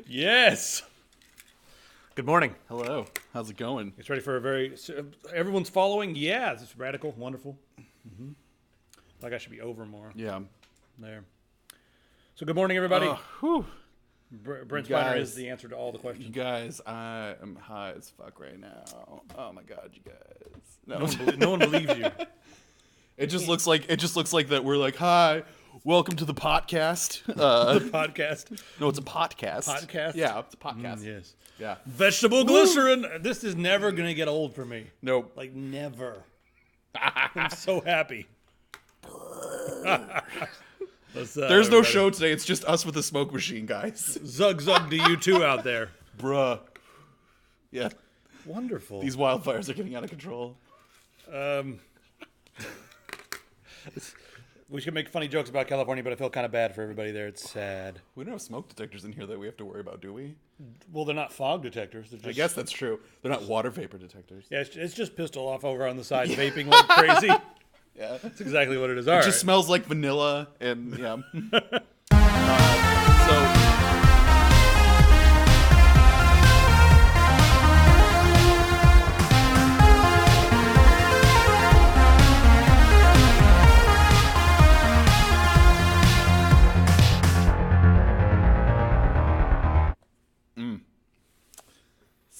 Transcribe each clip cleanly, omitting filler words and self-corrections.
Yes. Good morning. Hello. How's it going? It's ready for a very... Everyone's following? Yeah, this is radical. Wonderful. Mm-hmm. Like I should be over more. Yeah. There. So good morning, everybody. Brent Spiner guys, is the answer to all the questions. You guys, I am high as fuck right now. Oh my god, you guys. No one believes you. It just looks like that we're like, hi, welcome to the podcast. The podcast. No, it's a podcast. Podcast? Yeah, it's a podcast. Yes. Yeah. Vegetable glycerin. This is never going to get old for me. Nope. Like, never. I'm so happy. There's no show today. It's just us with a smoke machine, guys. Zug zug to you two out there. Bruh. Yeah. Wonderful. These wildfires are getting out of control. We should make funny jokes about California, but I feel kind of bad for everybody there. It's sad. We don't have smoke detectors in here that we have to worry about, do we? Well, they're not fog detectors. They're just, I guess that's true. They're not water vapor detecters. Yeah, it's just pistol off over on the side, vaping like crazy. Yeah. That's exactly what it is. It just smells like vanilla and yeah.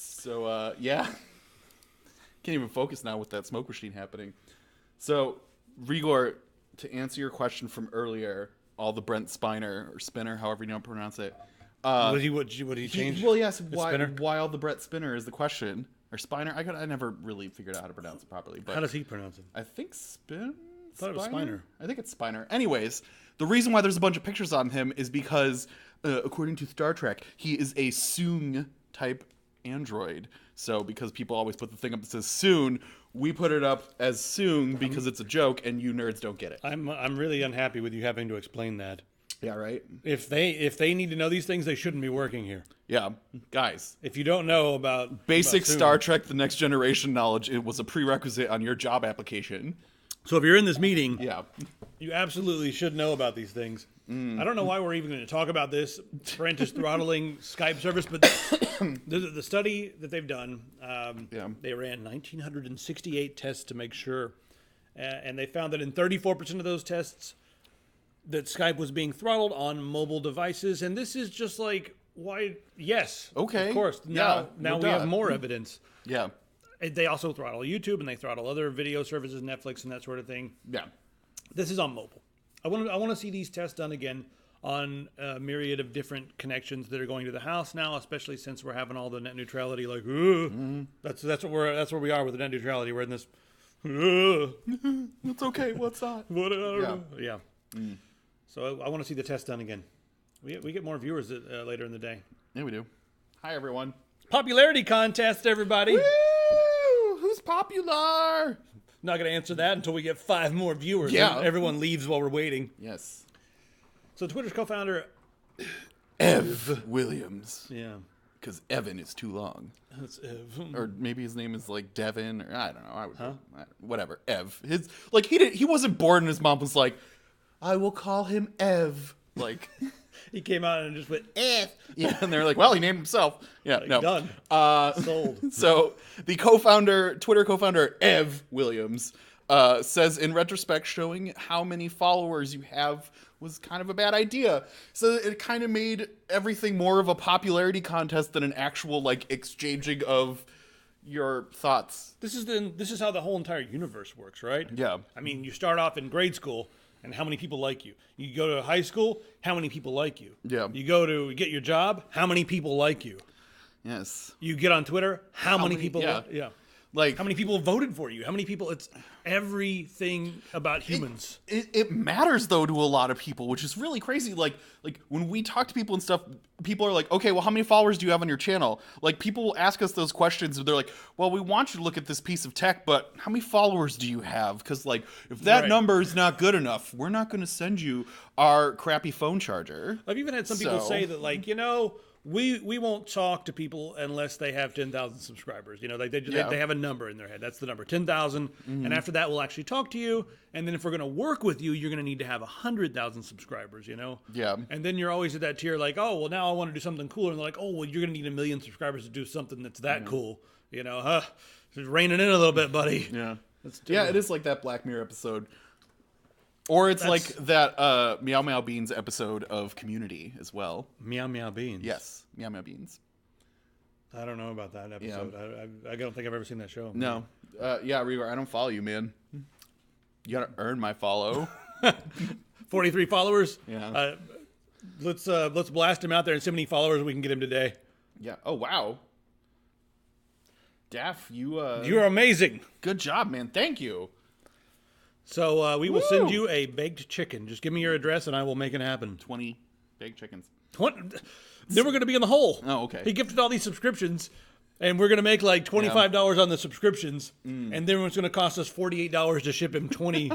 So yeah. Can't even focus now with that smoke machine happening. So, Rigor, to answer your question from earlier, all the Brent Spiner or Spinner, however you don't pronounce it. What did he change? Well, yes. Why all the Brett Spinner is the question, or Spiner? I never really figured out how to pronounce it properly. But how does he pronounce it? I think Spin. I thought it was Spiner. I think it's Spiner. Anyways, the reason why there's a bunch of pictures on him is because, according to Star Trek, he is a Soong type android. So because people always put the thing up that says soon, we put it up as Soong because it's a joke and you nerds don't get it. I'm really unhappy with you having to explain that. Yeah, right? If they need to know these things, they shouldn't be working here. Yeah, guys. If you don't know about basic about Star Trek The Next Generation knowledge, it was a prerequisite on your job application. So if you're in this meeting, yeah, you absolutely should know about these things. I don't know why we're even going to talk about this. Brent is throttling Skype service, but the study that they've done, they ran 1,968 tests to make sure, and they found that in 34% of those tests, that Skype was being throttled on mobile devices, and this is just like, why? Yes, okay, of course. Now we have more evidence. Yeah. They also throttle YouTube, and they throttle other video services, Netflix, and that sort of thing. Yeah. This is on mobile. I want to see these tests done again on a myriad of different connections that are going to the house now, especially since we're having all the net neutrality. Like, that's where we are with the net neutrality. We're in this. It's okay. What's that? Yeah. So I want to see the test done again. We get more viewers later in the day. Yeah, we do. Hi, everyone. Popularity contest, everybody. Woo! Who's popular? Not going to answer that until we get 5 more viewers. Yeah. Everyone leaves while we're waiting. Yes. So Twitter's co-founder... Ev Williams. Yeah. Because Evan is too long. That's Ev. Or maybe his name is like Devin, or I don't know. Whatever. Ev. He wasn't born and his mom was like, I will call him Ev. Like... He came out and just went, Ev. Yeah, and they're like, well, he named himself. Yeah, like, no. Done. Sold. So the Twitter co-founder, Ev Williams, says in retrospect, showing how many followers you have was kind of a bad idea. So it kind of made everything more of a popularity contest than an actual, like, exchanging of your thoughts. This is how the whole entire universe works, right? Yeah. I mean, you start off in grade school, and how many people like you? You go to high school, how many people like you? Yeah. You go to get your job, how many people like you? Yes. You get on Twitter, how many people like how many people voted for you? How many people? It's everything about humans. It matters though to a lot of people, which is really crazy. Like when we talk to people and stuff, people are like, okay, well, how many followers do you have on your channel? Like people will ask us those questions and they're like, well, we want you to look at this piece of tech, but how many followers do you have? Because like if that number is not good enough, we're not going to send you our crappy phone charger. I've even had some people say that, like, we won't talk to people unless they have 10,000 subscribers. You know, they have a number in their head. That's the number, 10,000. And after that, we'll actually talk to you. And then if we're going to work with you, you're going to need to have 100,000 subscribers, you know? Yeah. And then you're always at that tier like, oh, well, now I want to do something cooler. And they're like, oh, well, you're going to need 1 million subscribers to do something that's that cool. You know, it's raining in a little bit, buddy. Yeah. Yeah, it is like that Black Mirror episode. Or it's like that Meow Meow Beans episode of Community as well. Meow Meow Beans. Yes, Meow Meow Beans. I don't know about that episode. Yeah. I don't think I've ever seen that show. No. Yeah, Reaver, I don't follow you, man. You gotta earn my follow. 43 followers? Yeah. Let's blast him out there and see how many followers we can get him today. Yeah. Oh, wow. Daff, you're amazing. Good job, man. Thank you. So we will send you a baked chicken. Just give me your address and I will make it happen. 20 baked chickens. 20? Then we're going to be in the hole. Oh, okay. He gifted all these subscriptions, and we're going to make like $25 on the subscriptions, and then it's going to cost us $48 to ship him 20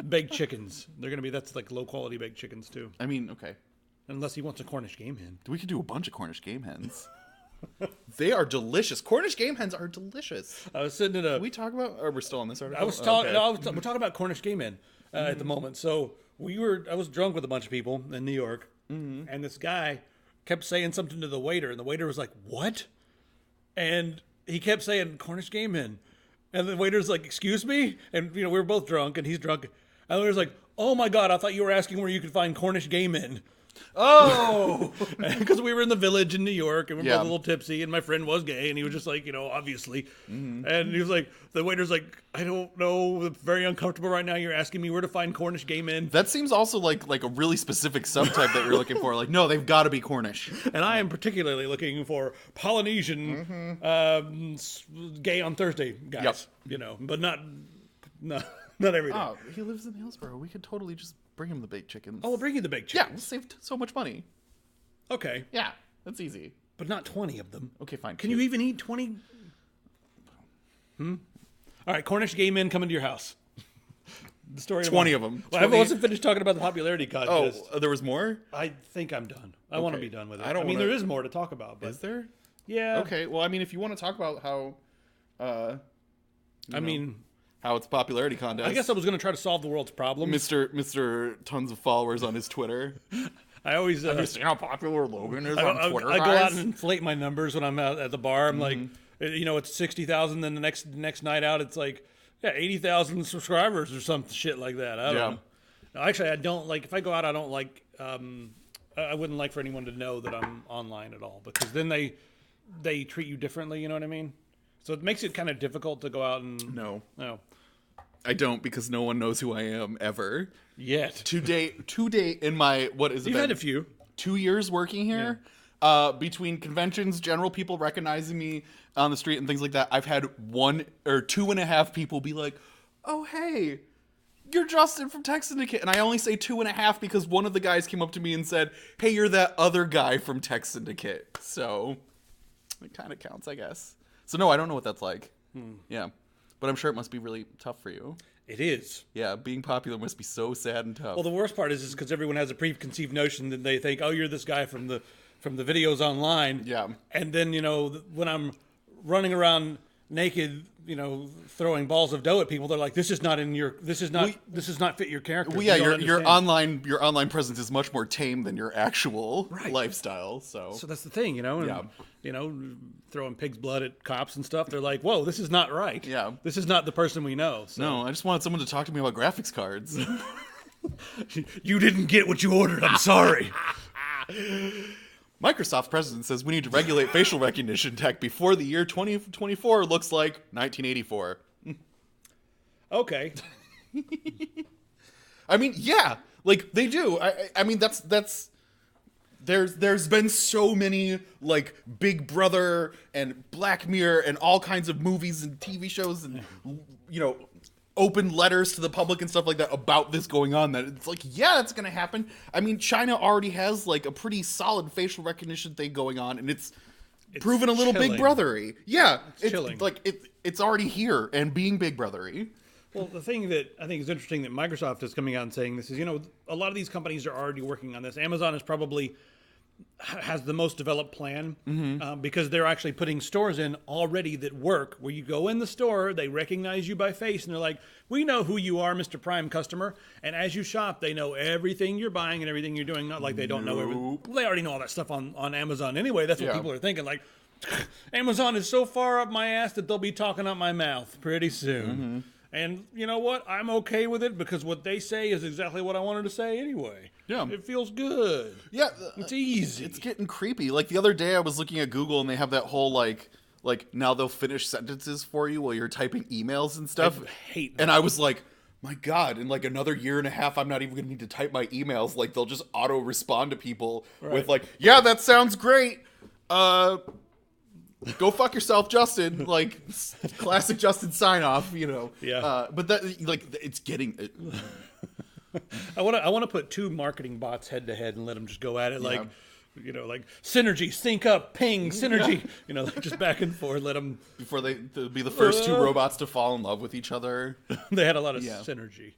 baked chickens. They're going to be, that's like low-quality baked chickens, too. I mean, okay. Unless he wants a Cornish game hen. We could do a bunch of Cornish game hens. They are delicious. Cornish game hens are delicious. I was sitting in a... Can we talk about... Or we're still on this article? We're talking about Cornish game hen at the moment. So I was drunk with a bunch of people in New York, and this guy kept saying something to the waiter, and the waiter was like, what? And he kept saying Cornish game hen. And the waiter's like, excuse me? And, we were both drunk, and he's drunk. And the waiter's like, oh my God, I thought you were asking where you could find Cornish game hen. Oh! Because we were in the village in New York, and we were both a little tipsy, and my friend was gay, and he was just like, obviously. And he was like, the waiter's like, I don't know, I'm very uncomfortable right now. You're asking me where to find Cornish game men. That seems also like a really specific subtype that you're looking for. Like, no, they've got to be Cornish. And I am particularly looking for Polynesian gay on Thursday guys. Yep. But not every day. Oh, he lives in Hillsborough. We could totally just bring him the baked chickens. Oh, we'll bring you the baked chickens. Yeah, we'll save so much money. Okay. Yeah, that's easy. But not 20 of them. Okay, fine. Can you even eat 20? All right, Cornish gay men coming to your house. The story 20 of them. Well, I wasn't finished talking about the popularity contest. Oh, there was more? I think I'm done. I want to be done with it. I mean, there is more to talk about. But is there? Yeah. Okay, well, I mean, if you want to talk about how... how it's a popularity contest. I guess I was going to try to solve the world's problems. Mr. Tons of followers on his Twitter. I always understand how popular Logan is on Twitter. I go out and inflate my numbers when I'm out at the bar. I'm like, it's 60,000. Then the next night out, it's like, 80,000 subscribers or some shit like that. I don't know. No, actually, I don't like. If I go out, I don't like. I wouldn't like for anyone to know that I'm online at all, because then they treat you differently. You know what I mean? So it makes it kind of difficult to go out and... No. I don't, because no one knows who I am, ever. Yet. To date in my... What is it? You've had a few. 2 years working here. Between conventions, general people recognizing me on the street and things like that, I've had 1 or 2.5 people be like, oh, hey, you're Justin from Tech Syndicate. And I only say 2.5 because one of the guys came up to me and said, hey, you're that other guy from Tech Syndicate. So it kind of counts, I guess. So no, I don't know what that's like. Yeah. But I'm sure it must be really tough for you. It is. Yeah, being popular must be so sad and tough. Well, the worst part is because everyone has a preconceived notion that they think, oh, you're this guy from the videos online. Yeah. And then, when I'm running around naked, throwing balls of dough at people, they're like, this is not fit your character. Well, yeah, your online presence is much more tame than your actual lifestyle. So that's the thing, throwing pig's blood at cops and stuff. They're like, whoa, this is not right. Yeah. This is not the person we know. So. No, I just wanted someone to talk to me about graphics cards. You didn't get what you ordered. I'm sorry. Microsoft's president says we need to regulate facial recognition tech before the year 2024 looks like 1984. Okay. I mean, yeah, like they do. I mean, that's there's been so many like Big Brother and Black Mirror and all kinds of movies and TV shows and open letters to the public and stuff like that about this going on, that it's like, yeah, that's gonna happen. I mean, China already has like a pretty solid facial recognition thing going on, and it's proven a little chilling. Big Brothery. Yeah, it's chilling. Like it's already here and being Big Brothery. Well, the thing that I think is interesting that Microsoft is coming out and saying this is, a lot of these companies are already working on this. Amazon is probably has the most developed plan because they're actually putting stores in already that work, where you go in the store, they recognize you by face, and they're like, we know who you are, Mr. Prime customer. And as you shop, they know everything you're buying and everything you're doing. Not like they don't know everything. Well, they already know all that stuff on Amazon anyway. That's what people are thinking. Like, Amazon is so far up my ass that they'll be talking up my mouth pretty soon. And you know what? I'm okay with it because what they say is exactly what I wanted to say anyway. Yeah. It feels good. Yeah. It's easy. It's getting creepy. Like the other day I was looking at Google and they have that whole like now they'll finish sentences for you while you're typing emails and stuff. I hate that. And I was like, my God, in like another year and a half, I'm not even going to need to type my emails. Like they'll just auto respond to people with like, yeah, that sounds great. Go fuck yourself, Justin. Like classic Justin sign off, you know. Yeah. But that like it's getting. I want to put two marketing bots head to head and let them just go at it like, you know, like synergy, sync up, ping, synergy. You know, like just back and forth. Let them before they'll be the first two robots to fall in love with each other. They had a lot of synergy.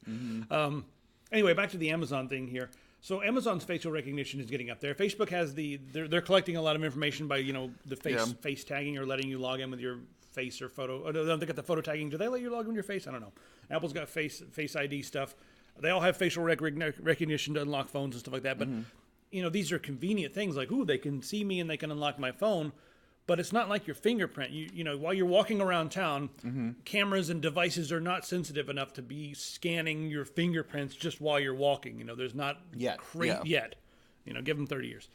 Anyway, back to the Amazon thing here. So Amazon's facial recognition is getting up there. Facebook has they're collecting a lot of information by, you know, the face tagging or letting you log in with your face or photo. Oh, no, they got the photo tagging. Do they let you log in with your face? I don't know. Apple's got face ID stuff. They all have facial recognition to unlock phones and stuff like that. But, you know, these are convenient things like, ooh, they can see me and they can unlock my phone. But it's not like your fingerprint. You know, while you're walking around town, cameras and devices are not sensitive enough to be scanning your fingerprints just while you're walking. You know, there's not yet. You know, give them 30 years.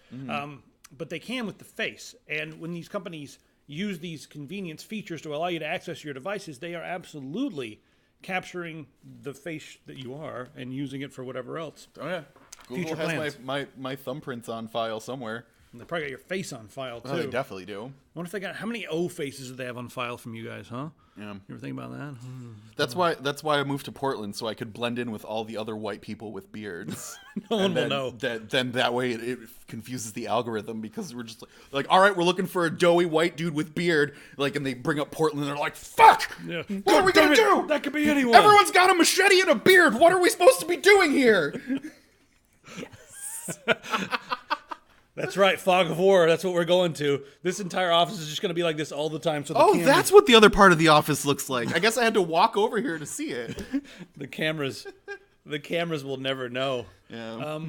But they can with the face. And when these companies use these convenience features to allow you to access your devices, they are absolutely capturing the face that you are and using it for whatever else. Oh, yeah. Google has my thumbprints on file somewhere. And they probably got your face on file, too. Oh, they definitely do. I wonder if they got... How many O faces do they have on file from you guys, huh? Yeah. You ever think about that? That's why I moved to Portland, so I could blend in with all the other white people with beards. No one will know. Then that way it confuses the algorithm, because we're just like, all right, we're looking for a doughy white dude with beard. Like, and they bring up Portland, and they're like, fuck! Yeah. What are we going to do? That could be anyone. Everyone's got a machete and a beard. What are we supposed to be doing here? Yes. That's right, fog of war. That's what we're going to. This entire office is just going to be like this all the time. So that's what the other part of the office looks like. I guess I had to walk over here to see it. The cameras will never know. Yeah.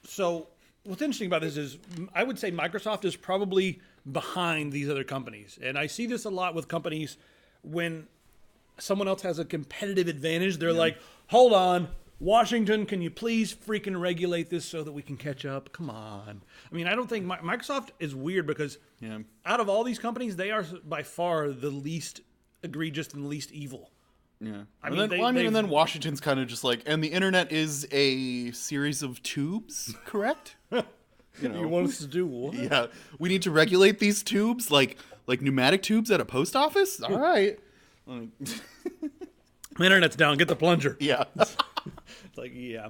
So what's interesting about this is I would say Microsoft is probably behind these other companies. And I see this a lot with companies when someone else has a competitive advantage. They're like, hold on. Washington, can you please freaking regulate this so that we can catch up? Come on. I mean, I don't think Microsoft is weird because out of all these companies, they are by far the least egregious and the least evil. Yeah. And then Washington's kind of just like, and the internet is a series of tubes, correct? You want us to do what? Yeah. We need to regulate these tubes like pneumatic tubes at a post office? All right. The internet's down. Get the plunger. Yeah. It's like, yeah.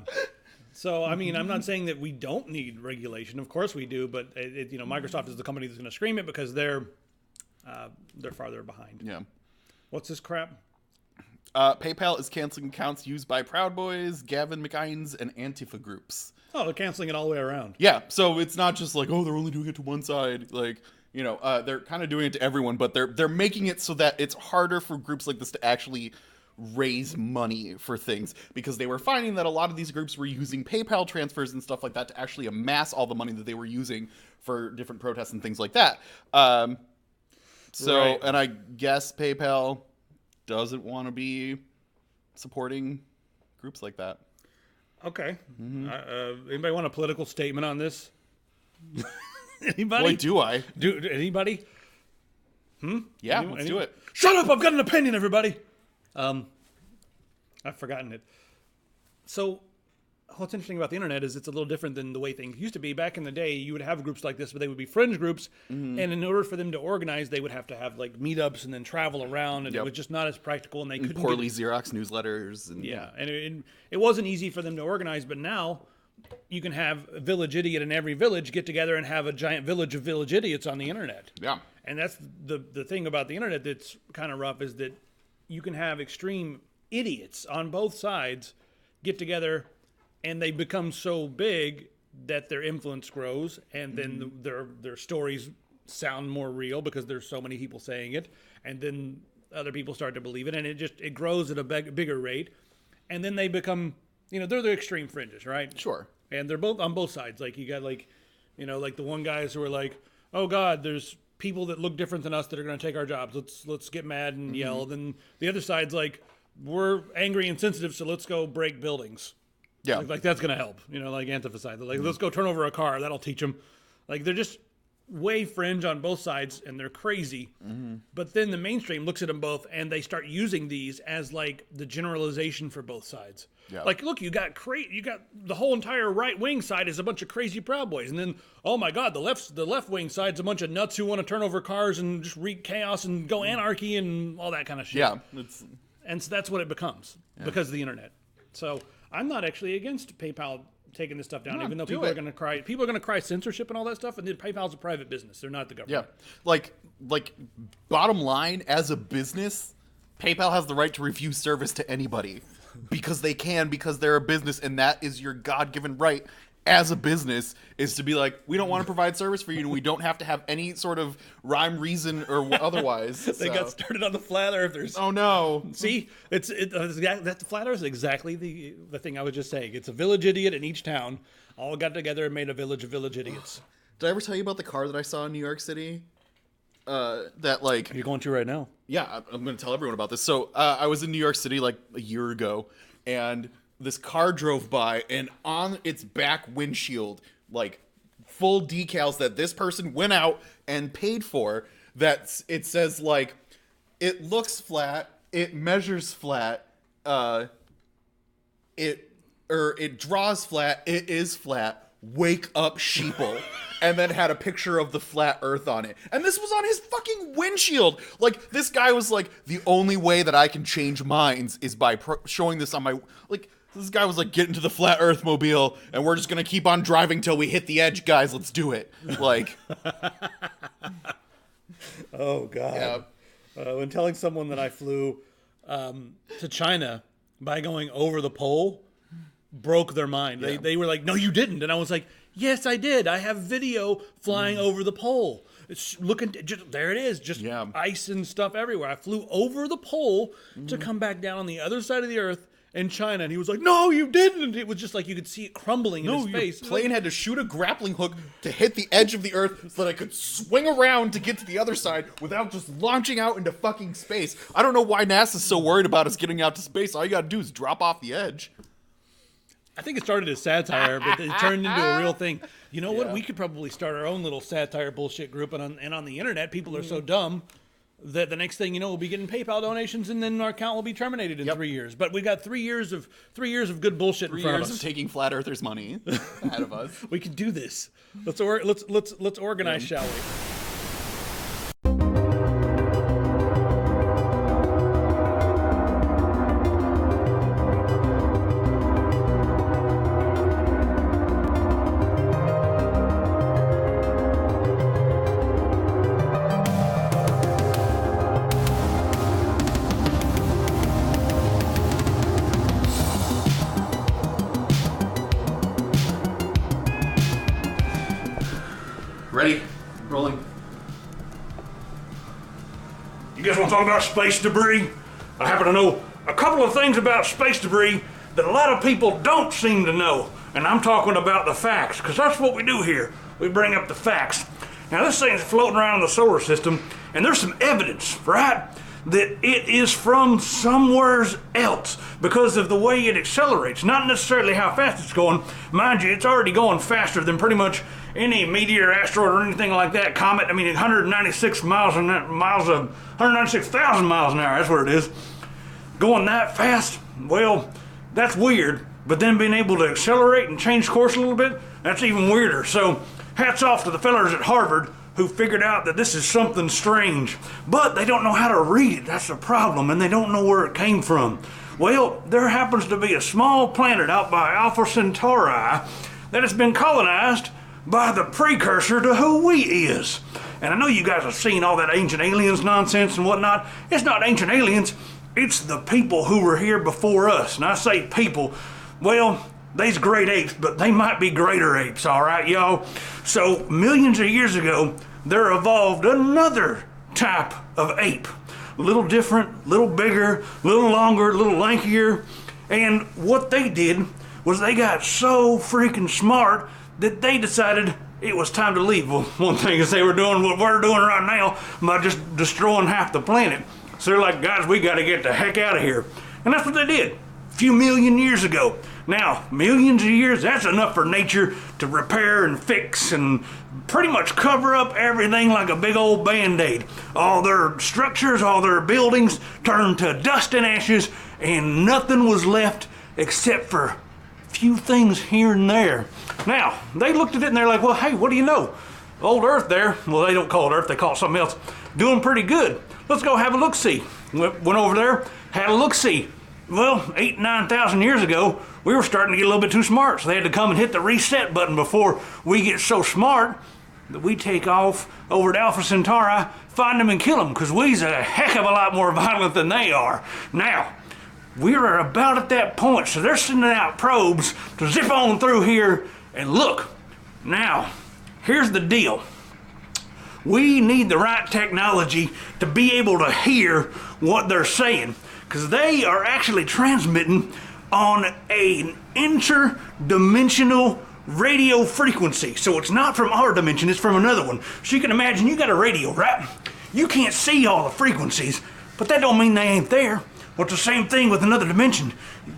So, I mean, I'm not saying that we don't need regulation. Of course we do, but Microsoft is the company that's going to scream it because they're farther behind. Yeah. What's this crap? PayPal is canceling accounts used by Proud Boys, Gavin McInnes, and Antifa groups. Oh, they're canceling it all the way around. Yeah. So it's not just like, oh, they're only doing it to one side. Like, they're kind of doing it to everyone, but they're making it so that it's harder for groups like this to actually raise money for things, because they were finding that a lot of these groups were using PayPal transfers and stuff like that to actually amass all the money that they were using for different protests and things like that. And I guess PayPal doesn't want to be supporting groups like that. Okay. Anybody want a political statement on this? Anybody? Boy, do I. Anybody? Yeah, let's do it. Shut up! I've got an opinion, everybody. I've forgotten it. So, what's interesting about the internet is it's a little different than the way things used to be. Back in the day, you would have groups like this, but they would be fringe groups, and in order for them to organize, they would have to have like meetups and then travel around, and it was just not as practical, and they couldn't poorly Xerox newsletters. And it wasn't easy for them to organize, but now you can have a village idiot in every village get together and have a giant village of village idiots on the internet. Yeah. And that's the thing about the internet that's kind of rough, is that you can have extreme idiots on both sides get together, and they become so big that their influence grows, and then their stories sound more real because there's so many people saying it, and then other people start to believe it, and it grows at a bigger rate, and then they become, they're the extreme fringes, right? Sure. And they're both on both sides. Like, you got like the one guys who are like, oh God, there's people that look different than us that are going to take our jobs. Let's get mad and yell. Then the other side's like, we're angry and sensitive, so let's go break buildings. Yeah. Like that's going to help, like antiphysite. Like, let's go turn over a car. That'll teach them. Like, they're just way fringe on both sides, and they're crazy. But then the mainstream looks at them both, and they start using these as like the generalization for both sides. Yeah. Like, look, you got the whole entire right wing side is a bunch of crazy Proud Boys, and then oh my God, the left wing side's a bunch of nuts who want to turn over cars and just wreak chaos and go anarchy and all that kind of shit. Yeah. And so that's what it becomes because of the internet. So I'm not actually against PayPal taking this stuff down, even though people are going to cry. People are going to cry censorship and all that stuff. And then PayPal's a private business; they're not the government. Yeah, like bottom line, as a business, PayPal has the right to refuse service to anybody because they're a business, and that is your God-given right as a business, is to be like, we don't want to provide service for you, and we don't have to have any sort of rhyme, reason, or otherwise. They got started on the flat earthers. Oh no! See, that flat earth is exactly the thing I was just saying. It's a village idiot in each town all got together and made a village of village idiots. Did I ever tell you about the car that I saw in New York City? That like you're going to right now. Yeah, I'm going to tell everyone about this. So I was in New York City like a year ago, and this car drove by, and on its back windshield, like full decals that this person went out and paid for, that it says like, it looks flat, it measures flat, it draws flat, it is flat, wake up sheeple. And then had a picture of the flat earth on it. And this was on his fucking windshield. Like, this guy was like, the only way that I can change minds is by showing this on my... Like, this guy was like, get into the flat earth mobile, and we're just gonna keep on driving till we hit the edge, guys. Let's do it. Like... Oh, God. Yeah. When telling someone that I flew to China by going over the pole, broke their mind. Yeah. They were like, no, you didn't. And I was like... Yes, I did. I have video flying over the pole. It's there it is, just ice and stuff everywhere. I flew over the pole to come back down on the other side of the earth in China, and he was like, "No, you didn't." It was just like you could see it crumbling in his face. No, your plane had to shoot a grappling hook to hit the edge of the earth so that I could swing around to get to the other side without just launching out into fucking space. I don't know why NASA's so worried about us getting out to space. All you gotta do is drop off the edge. I think it started as satire, but it turned into a real thing. You know what? We could probably start our own little satire bullshit group, and on the internet, people are so dumb that the next thing you know, we'll be getting PayPal donations, and then our account will be terminated in 3 years. But we've got 3 years of good bullshit in front of us. 3 years of taking flat earthers' money ahead of us. We can do this. Let's organize, shall we? Ready? Rolling. You guys want to talk about space debris? I happen to know a couple of things about space debris that a lot of people don't seem to know. And I'm talking about the facts, because that's what we do here. We bring up the facts. Now, this thing's floating around in the solar system, and there's some evidence, right, that it is from somewhere else because of the way it accelerates. Not necessarily how fast it's going. Mind you, it's already going faster than pretty much any meteor, asteroid, or anything like that. Comet, 196,000 miles an hour, that's what it is. Going that fast, well, that's weird. But then being able to accelerate and change course a little bit, that's even weirder. So, hats off to the fellers at Harvard who figured out that this is something strange. But they don't know how to read it, that's the problem, and they don't know where it came from. Well, there happens to be a small planet out by Alpha Centauri that has been colonized by the precursor to who we is. And I know you guys have seen all that ancient aliens nonsense and whatnot. It's not ancient aliens, it's the people who were here before us. And I say people, well, they's great apes, but they might be greater apes, all right, y'all? So millions of years ago, there evolved another type of ape. A little different, a little bigger, a little longer, a little lankier. And what they did was they got so freaking smart that they decided it was time to leave. Well, one thing is they were doing what we're doing right now by just destroying half the planet. So they're like, guys, we got to get the heck out of here. And that's what they did a few million years ago. Now, millions of years, that's enough for nature to repair and fix and pretty much cover up everything like a big old Band-Aid. All their structures, all their buildings turned to dust and ashes, and nothing was left except for a few things here and there. Now, they looked at it and they're like, well, hey, what do you know? Old Earth there, well, they don't call it Earth, they call it something else, doing pretty good. Let's go have a look-see. Went over there, had a look-see. Well, 8,000, 9,000 years ago, we were starting to get a little bit too smart, so they had to come and hit the reset button before we get so smart that we take off over to Alpha Centauri, find them and kill them, because we's a heck of a lot more violent than they are. Now, we're about at that point, so they're sending out probes to zip on through here and look. Now, here's the deal. We need the right technology to be able to hear what they're saying, because they are actually transmitting on an interdimensional radio frequency. So it's not from our dimension, it's from another one. So you can imagine you got a radio, right? You can't see all the frequencies, but that don't mean they ain't there. Well, it's the same thing with another dimension.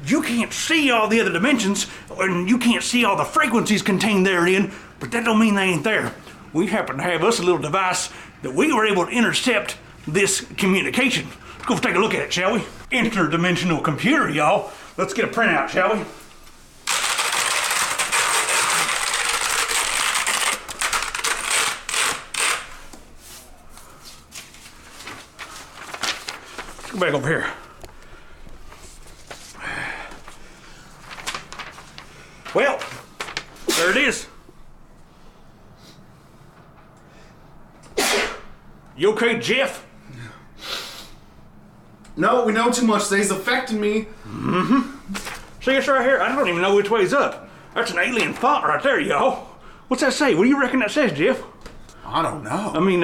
You can't see all the other dimensions, and you can't see all the frequencies contained therein, but that don't mean they ain't there. We happen to have us a little device that we were able to intercept this communication. Let's go take a look at it, shall we? Interdimensional computer, y'all. Let's get a printout, shall we? Let's go back over here. Well, there it is. You okay, Jeff? No, we know too much. They's affecting me. See this right here? I don't even know which way's up. That's an alien font right there, y'all. What's that say? What do you reckon that says, Jeff? I don't know. I mean,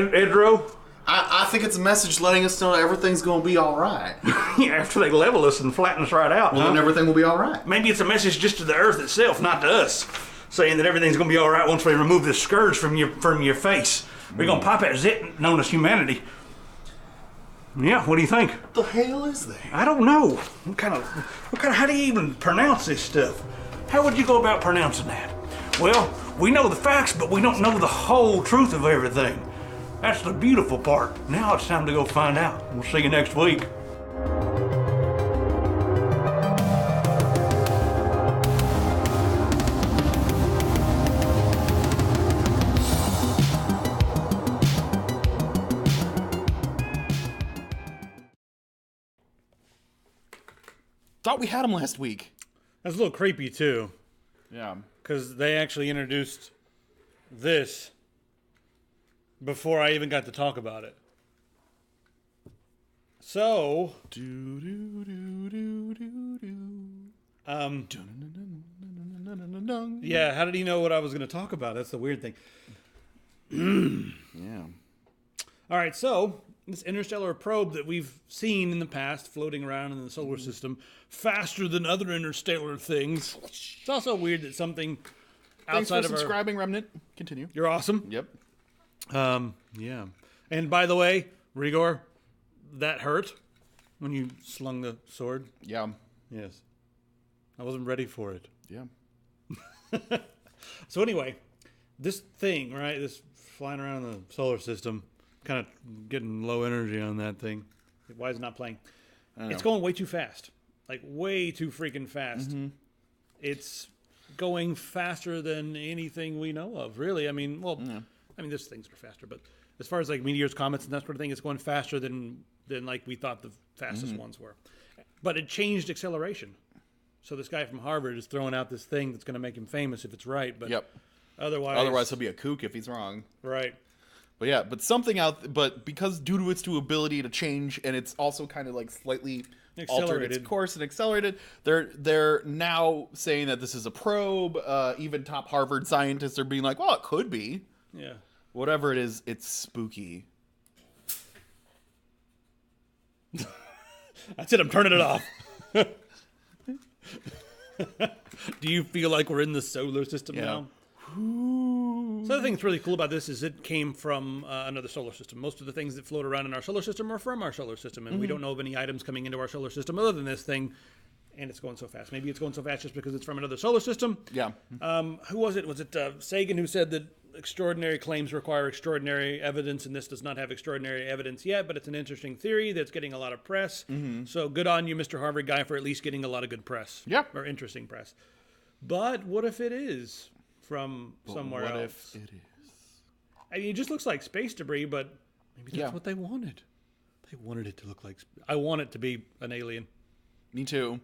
Edro? I think it's a message letting us know that everything's going to be all right. Yeah, after they level us and flatten us right out. Well, then everything will be all right. Maybe it's a message just to the Earth itself, not to us, saying that everything's going to be all right once we remove this scourge from your face. We're going to pop that zit known as humanity. Yeah, what do you think? What the hell is that? I don't know. How do you even pronounce this stuff? How would you go about pronouncing that? Well, we know the facts, but we don't know the whole truth of everything. That's the beautiful part. Now it's time to go find out. We'll see you next week. Thought we had him last week. That's a little creepy too, Yeah. because they actually introduced this before I even got to talk about it. So, yeah, how did he know what I was going to talk about? That's the weird thing. Yeah. All right, so this interstellar probe that we've seen in the past floating around in the solar system faster than other interstellar things. It's also weird that something Thanks outside for of our... subscribing, Remnant. Continue. You're awesome. Yep. Yeah. And by the way, Rigor, that hurt when you slung the sword. Yeah. Yes. I wasn't ready for it. Yeah. So anyway, this thing, right, this flying around the solar system, kind of getting low energy on that thing. Why is it not playing? It's going way too fast. Like, way too freaking fast. Mm-hmm. It's going faster than anything we know of, really. I mean, these things are faster, but as far as like meteors, comets, and that sort of thing, it's going faster than like we thought the fastest ones were. But it changed acceleration. So this guy from Harvard is throwing out this thing that's going to make him famous if it's right. But otherwise he'll be a kook if he's wrong. Right. But something but because due to its ability to change, and it's also kind of like slightly altered its course and accelerated, they're now saying that this is a probe. Even top Harvard scientists are being like, well, it could be. Yeah. Whatever it is, it's spooky. That's it. I'm turning it off. Do you feel like we're in the solar system now? So the other thing that's really cool about this is it came from another solar system. Most of the things that float around in our solar system are from our solar system, and we don't know of any items coming into our solar system other than this thing, and it's going so fast. Maybe it's going so fast just because it's from another solar system. Yeah. Who was it? Was it Sagan who said that extraordinary claims require extraordinary evidence, and this does not have extraordinary evidence yet, but it's an interesting theory that's getting a lot of press. So good on you, Mr. Harvard guy, for at least getting a lot of good press. Yeah. Or interesting press. But what if it is from somewhere else? What if it is? I mean, it just looks like space debris, but maybe that's what they wanted. They wanted it to look like... I want it to be an alien. Me too.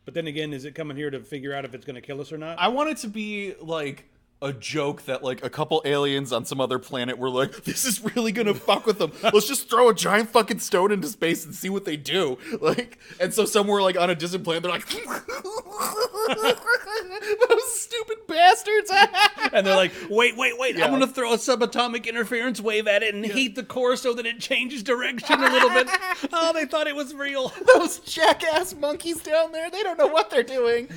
But then again, is it coming here to figure out if it's going to kill us or not? I want it to be like a joke that like a couple aliens on some other planet were like, this is really gonna fuck with them. Let's just throw a giant fucking stone into space and see what they do. Like, and so somewhere like on a distant planet, they're like, those stupid bastards. And they're like, wait, I'm gonna throw a subatomic interference wave at it and heat the core so that it changes direction a little bit. Oh, they thought it was real. Those jackass monkeys down there, they don't know what they're doing.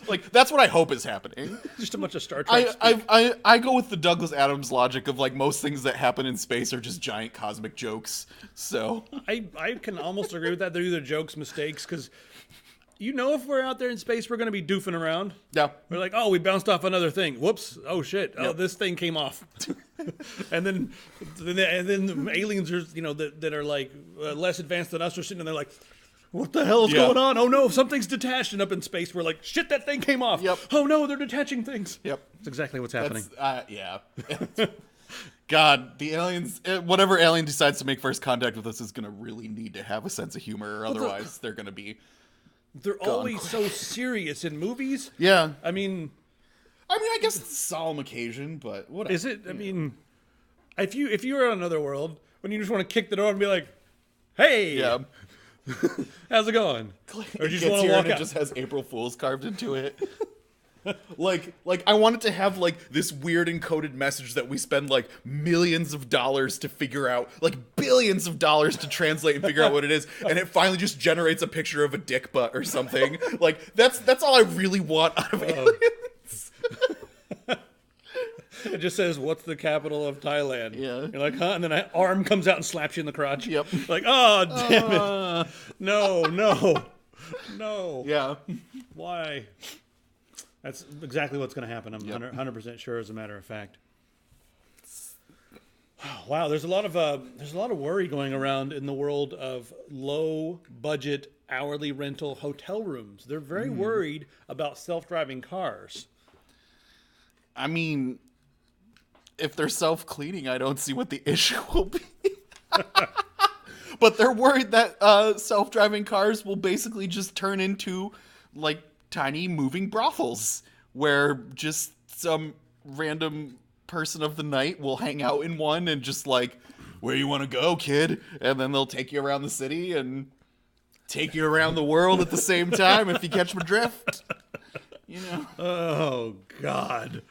Like, that's what I hope is happening. Just a bunch of Star Trek. I go with the Douglas Adams logic of like most things that happen in space are just giant cosmic jokes. So I can almost agree with that. They're either jokes, mistakes, because you know if we're out there in space, we're going to be doofing around. Yeah. We're like, oh, we bounced off another thing. Whoops. Oh, shit. Oh, this thing came off. and then the aliens are, that are like less advanced than us are sitting there like, what the hell is going on? Oh no, something's detached. And up in space, we're like, shit, that thing came off. Yep. Oh no, they're detaching things. Yep. That's exactly what's happening. Yeah. God, the aliens, whatever alien decides to make first contact with us is going to really need to have a sense of humor, or otherwise they're going to be... They're always so serious in movies. Yeah. I mean, I guess it's a solemn occasion, but whatever. Is it? I mean, if you were on another world, when you just want to kick the door and be like, hey... Yeah. How's it going? Or you just want to walk out. It just has April Fool's carved into it. like I want it to have like this weird encoded message that we spend like millions of dollars to figure out, like billions of dollars to translate and figure out what it is, and it finally just generates a picture of a dick butt or something. Like that's all I really want out of aliens. It just says, what's the capital of Thailand? Yeah. You're like, huh? And then an arm comes out and slaps you in the crotch. Yep. Like, oh, damn it. No. Yeah. Why? That's exactly what's going to happen. I'm 100% sure, as a matter of fact. Wow, there's a lot of worry going around in the world of low budget hourly rental hotel rooms. They're very worried about self-driving cars. I mean, if they're self-cleaning, I don't see what the issue will be. But they're worried that self-driving cars will basically just turn into like tiny moving brothels where just some random person of the night will hang out in one and just like, where you want to go, kid? And then they'll take you around the city and take you around the world at the same time, if you catch my drift. Oh, God.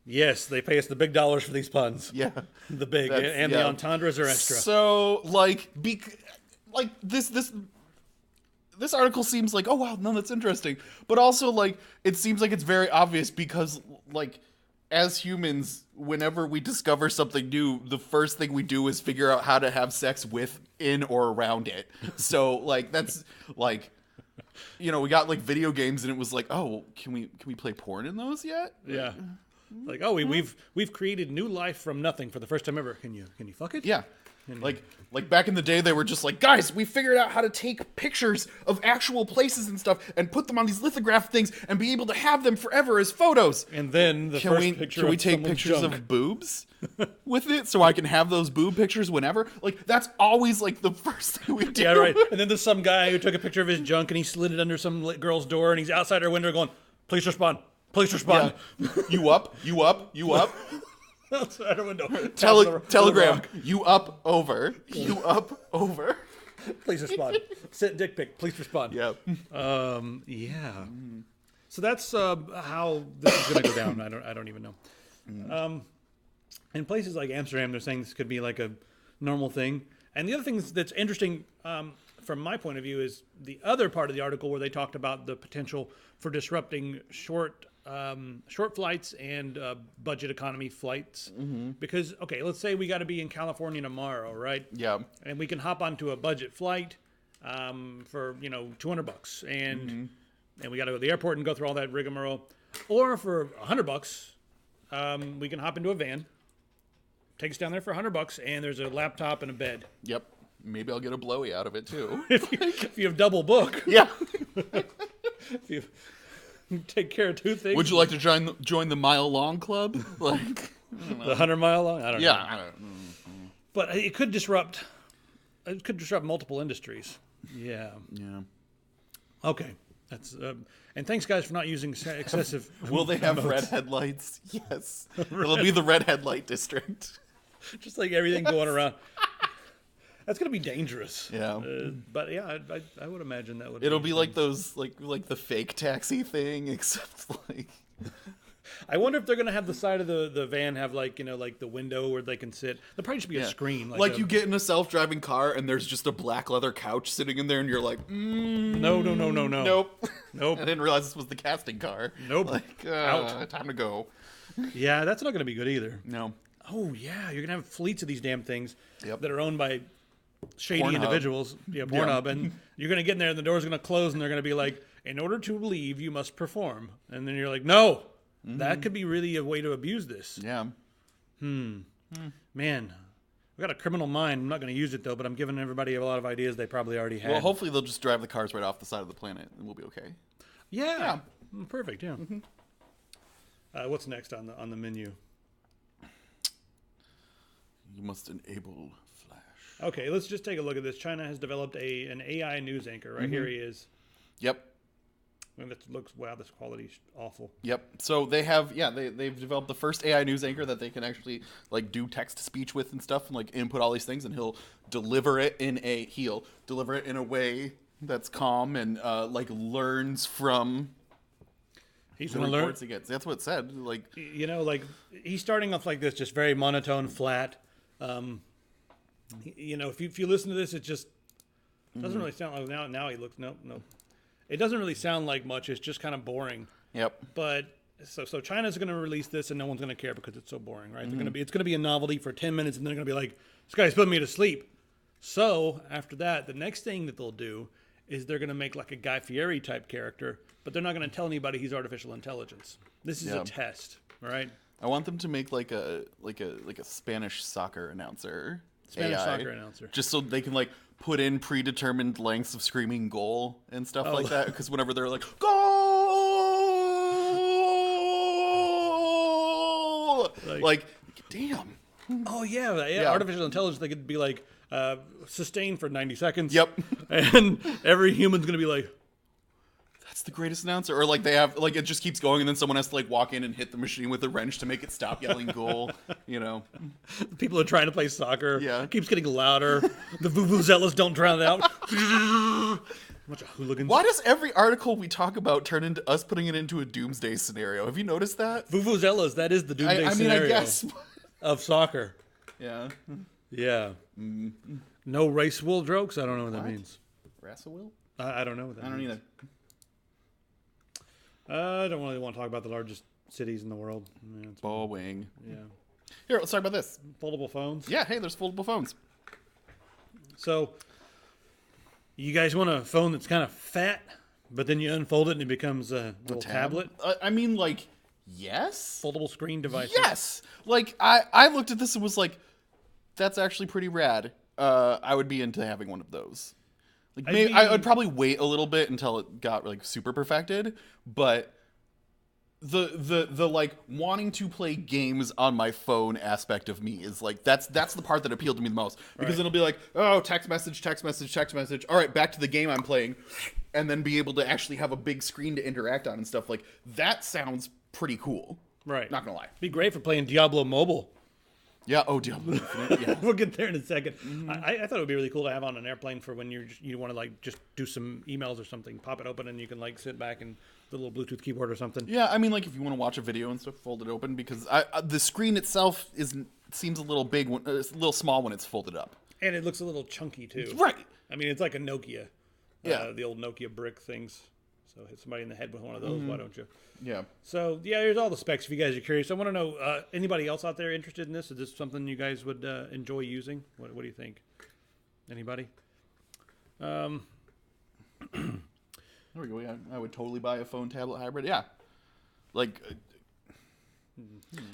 Yes, they pay us the big dollars for these puns. Yeah. The big. And the entendres are extra. So, this article seems like, oh, wow, no, that's interesting. But also, like, it seems like it's very obvious because, like, as humans, whenever we discover something new, the first thing we do is figure out how to have sex with, in, or around it. So, like, that's, like, we got, like, video games, and it was like, oh, can we play porn in those yet? Yeah. Like, oh, we've created new life from nothing for the first time ever. Can you fuck it? Yeah. Like back in the day, they were just like, guys, we figured out how to take pictures of actual places and stuff and put them on these lithograph things and be able to have them forever as photos. And then can we take pictures of boobs with it so I can have those boob pictures whenever? Like, that's always like the first thing we do. Yeah, right. And then there's some guy who took a picture of his junk and he slid it under some girl's door and he's outside her window going, please respond. Please respond. Yeah. You up? outside our window. Telegram. You up over. You up over. Please respond. Sent dick pic. Please respond. Yep. Yeah. So that's how this is going to go down. I don't even know. In places like Amsterdam, they're saying this could be like a normal thing. And the other thing that's interesting from my point of view is the other part of the article where they talked about the potential for disrupting short flights and budget economy flights. Because, okay, let's say we got to be in California tomorrow, right? Yeah. And we can hop onto a budget flight for, $200 and we got to go to the airport and go through all that rigmarole. Or for $100, we can hop into a van, take us down there for $100, and there's a laptop and a bed. Yep. Maybe I'll get a blowy out of it too. if you have double book. Yeah. If you take care of two things. Would you like to join the mile long club? Like the 100 mile long? I don't know. Yeah. I don't know. But it could disrupt multiple industries. Yeah. Yeah. Okay. That's and thanks guys for not using excessive. Will they have red headlights? Yes. It'll be the red headlight district. Just like everything going around. That's gonna be dangerous. Yeah. But yeah, I would imagine that would. It'll be like those like the fake taxi thing, except like. I wonder if they're gonna have the side of the van have like the window where they can sit. There'll probably just be a screen. Like you get in a self-driving car and there's just a black leather couch sitting in there, and you're like, no. Nope. Nope. I didn't realize this was the casting car. Nope. Like, Out. Time to go. Yeah, that's not gonna be good either. No. Oh yeah, you're gonna have fleets of these damn things Yep. that are owned by shady Pornhub. individuals. Yeah, Pornhub, and you're gonna get in there, and the door's gonna close, and they're gonna be like, "In order to leave, you must perform." And then you're like, "No, that could be really a way to abuse this." Yeah. Man, I've got a criminal mind. I'm not gonna use it though, but I'm giving everybody a lot of ideas they probably already had. Well, hopefully they'll just drive the cars right off the side of the planet, and we'll be okay. Yeah. Perfect. Yeah. What's next on the menu? You must enable Flash. Okay, let's just take a look at this. China has developed an AI news anchor. Right here he is. Yep. And it looks, wow, this quality's awful. Yep. So they have, they've developed the first AI news anchor that they can actually like do text to speech with and stuff, and like input all these things, and he'll deliver it in a way that's calm and like learns from. He's the going to learn. reports he gets. That's what it said. Like like he's starting off like this, just very monotone, flat. If you listen to this, it just doesn't really sound like now he looks nope. It doesn't really sound like much. It's just kind of boring. Yep. But so China's going to release this, and no one's going to care because it's so boring, right? It's going to be a novelty for 10 minutes, and they're going to be like, "This guy's putting me to sleep." So after that, the next thing that they'll do is they're going to make like a Guy Fieri type character, but they're not going to tell anybody he's artificial intelligence. This is a test, right? I want them to make like a Spanish soccer announcer. Spanish AI, soccer announcer. Just so they can like put in predetermined lengths of screaming goal and stuff like that. Because whenever they're like, goal! Like, damn. Oh, yeah. Artificial intelligence, they could be like, sustained for 90 seconds. Yep. And every human's going to be like, that's the greatest announcer. Or like they have, like it just keeps going and then someone has to like walk in and hit the machine with a wrench to make it stop yelling goal, People are trying to play soccer. Yeah. It keeps getting louder. The vuvuzelas don't drown it out. A bunch of hooligans. Why does every article we talk about turn into us putting it into a doomsday scenario? Have you noticed that? Vuvuzelas, that is the doomsday scenario I guess. of soccer. Yeah. Yeah. No race wool jokes? I don't know what that means. Rasawil? I don't know what that means. I don't either. I don't really want to talk about the largest cities in the world. Boeing. Yeah. Here, let's talk about this. Foldable phones. Yeah, hey, there's foldable phones. So, you guys want a phone that's kind of fat, but then you unfold it and it becomes a little tablet? I mean, like, yes? Foldable screen device. Yes! Like, I looked at this and was like, that's actually pretty rad. I would be into having one of those. Like, maybe I would probably wait a little bit until it got like super perfected, but the like wanting to play games on my phone aspect of me is like that's the part that appealed to me the most, because it'll be like, oh, text message. All right, back to the game I'm playing, and then be able to actually have a big screen to interact on and stuff. Like that sounds pretty cool. Right. Not gonna lie. Be great for playing Diablo Mobile. Yeah. Oh, Diablo Infinite. Yeah. We'll get there in a second. I thought it would be really cool to have on an airplane for when you want to like just do some emails or something. Pop it open and you can like sit back and the little Bluetooth keyboard or something. Yeah, I mean, like if you want to watch a video and stuff, fold it open because the screen itself seems a little big, it's a little small when it's folded up. And it looks a little chunky too. Right. I mean, it's like a Nokia. Yeah. The old Nokia brick things. So hit somebody in the head with one of those. Why don't you? Yeah. So yeah, here's all the specs. If you guys are curious, I want to know anybody else out there interested in this? Is this something you guys would enjoy using? What do you think? Anybody? There we go. Yeah, I would totally buy a phone tablet hybrid. Yeah. Like,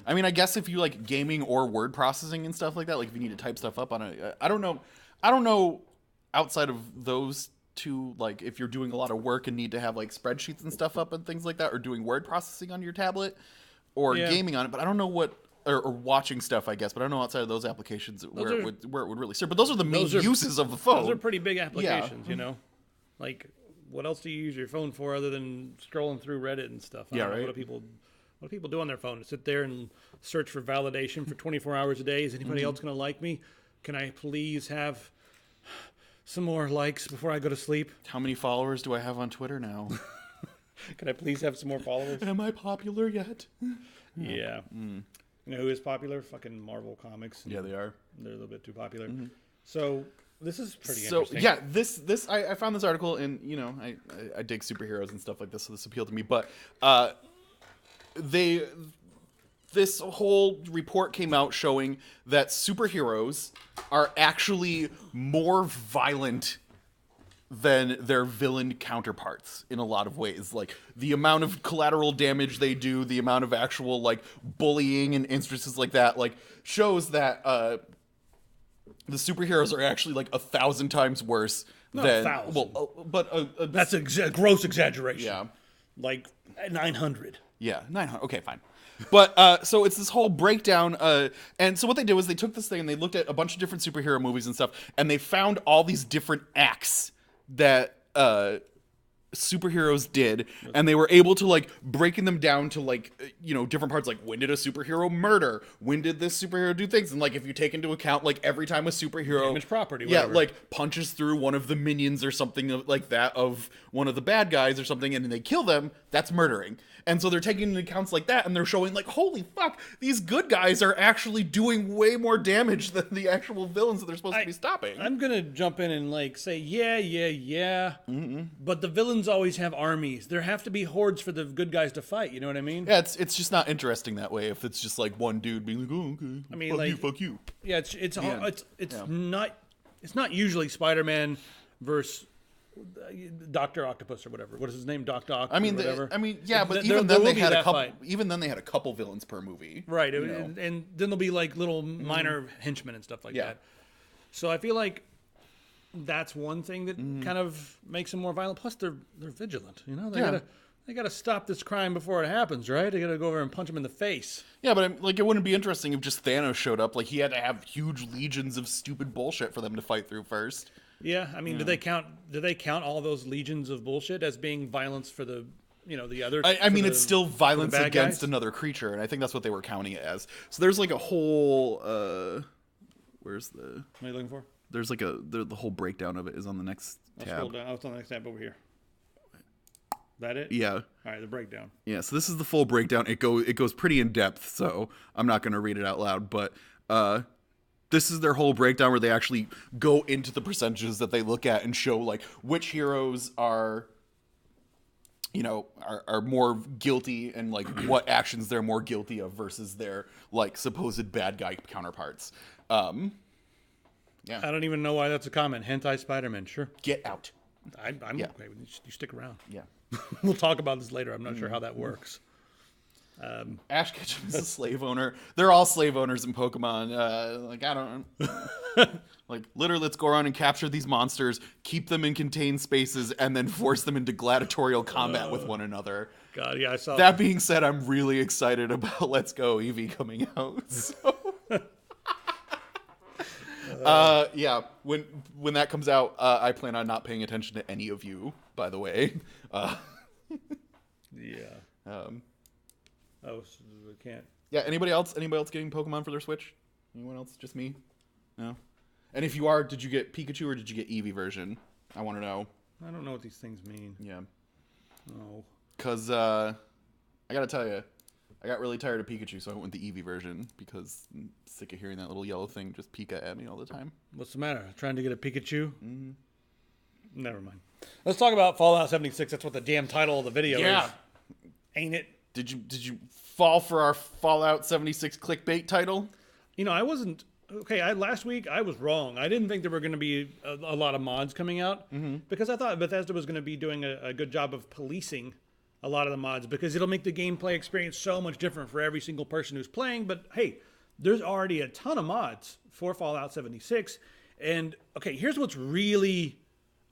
I mean, I guess if you like gaming or word processing and stuff like that, like if you need to type stuff up on I don't know outside of those two, like if you're doing a lot of work and need to have like spreadsheets and stuff up and things like that, or doing word processing on your tablet or gaming on it, but I don't know what, or watching stuff, I guess, but I don't know outside of those applications where it would really serve. But those are the main uses of the phone. Those are pretty big applications, you know? Like, what else do you use your phone for other than scrolling through Reddit and stuff? I don't know, what do people do on their phone? Sit there and search for validation for 24 hours a day? Is anybody else going to like me? Can I please have some more likes before I go to sleep? How many followers do I have on Twitter now? Can I please have some more followers? Am I popular yet? Yeah. You know who is popular? Fucking Marvel Comics. Yeah, they are. They're a little bit too popular. So this is pretty So interesting. yeah, this I found this article, and you know I dig superheroes and stuff like this, so this appealed to me. But this whole report came out showing that superheroes are actually more violent than their villain counterparts in a lot of ways. Like the amount of collateral damage they do, the amount of actual like bullying and instances like that, like shows that the superheroes are actually like 1,000 times worse than 1,000. Well, but That's a gross exaggeration. yeah, Like 900. yeah, 900. Okay, fine. But so it's this whole breakdown, and so what they did was they took this thing and they looked at a bunch of different superhero movies and stuff, and they found all these different acts that superheroes did, and they were able to like breaking them down to like different parts, like when did a superhero murder, when did this superhero do things, and like if you take into account like every time a superhero damage property, whatever. like punches through one of the minions or something like that of one of the bad guys or something, and then they kill them, that's murdering. And so they're taking into accounts like that, and they're showing like, holy fuck, these good guys are actually doing way more damage than the actual villains that they're supposed to be stopping. I'm gonna jump in and like say, but the villains always have armies. There have to be hordes for the good guys to fight. You know what I mean? Yeah, it's just not interesting that way. If it's just like one dude being like, oh okay, I mean, fuck you. Yeah, it's not usually Spider-Man versus Dr. Octopus or whatever. What is his name? Dr. Octopus. I mean, yeah, but even then they had a couple. Even then they had a couple villains per movie, right? And then there'll be like little minor henchmen and stuff like that. So I feel like that's one thing that kind of makes them more violent. Plus, they're vigilant. You know, they gotta stop this crime before it happens, right? They gotta go over and punch him in the face. Yeah, but like it wouldn't be interesting if just Thanos showed up. Like he had to have huge legions of stupid bullshit for them to fight through first. Yeah, I mean, do they count all those legions of bullshit as being violence for the the other? I mean, it's still violence against another creature, and I think that's what they were counting it as. So there's like a whole where's the? What are you looking for? There's like the whole breakdown of it is on the next tab. Scroll down. Oh, it's on the next tab over here. That it? Yeah. All right, the breakdown. Yeah. So this is the full breakdown. It goes pretty in depth. So I'm not going to read it out loud, but this is their whole breakdown where they actually go into the percentages that they look at and show like which heroes are more guilty and like what actions they're more guilty of versus their like supposed bad guy counterparts. Yeah. I don't even know why that's a comment. Hentai Spider-Man, sure. Get out. I'm okay with you. Stick around. Yeah. We'll talk about this later. I'm not sure how that works. Ash Ketchum is a slave owner. They're all slave owners in Pokemon. Like, I don't like, literally, let's go around and capture these monsters, keep them in contained spaces, and then force them into gladiatorial combat with one another. God, yeah, I saw that. Being said, I'm really excited about Let's Go Eevee coming out. So. Yeah, when that comes out, I plan on not paying attention to any of you, by the way. Yeah. Oh, so we can't. Yeah, anybody else getting Pokemon for their Switch? Anyone else? Just me? No. And if you are, did you get Pikachu or did you get Eevee version? I want to know. I don't know what these things mean. Yeah. Oh. Because I got to tell you, I got really tired of Pikachu, so I went with the Eevee version because I'm sick of hearing that little yellow thing just Pika at me all the time. What's the matter? Trying to get a Pikachu? Mm-hmm. Never mind. Let's talk about Fallout 76. That's what the damn title of the video is. Ain't it? Did you fall for our Fallout 76 clickbait title? You know, I wasn't... Okay, last week I was wrong. I didn't think there were going to be a lot of mods coming out because I thought Bethesda was going to be doing a good job of policing a lot of the mods because it'll make the gameplay experience so much different for every single person who's playing. But hey, there's already a ton of mods for Fallout 76. And okay, here's what's really...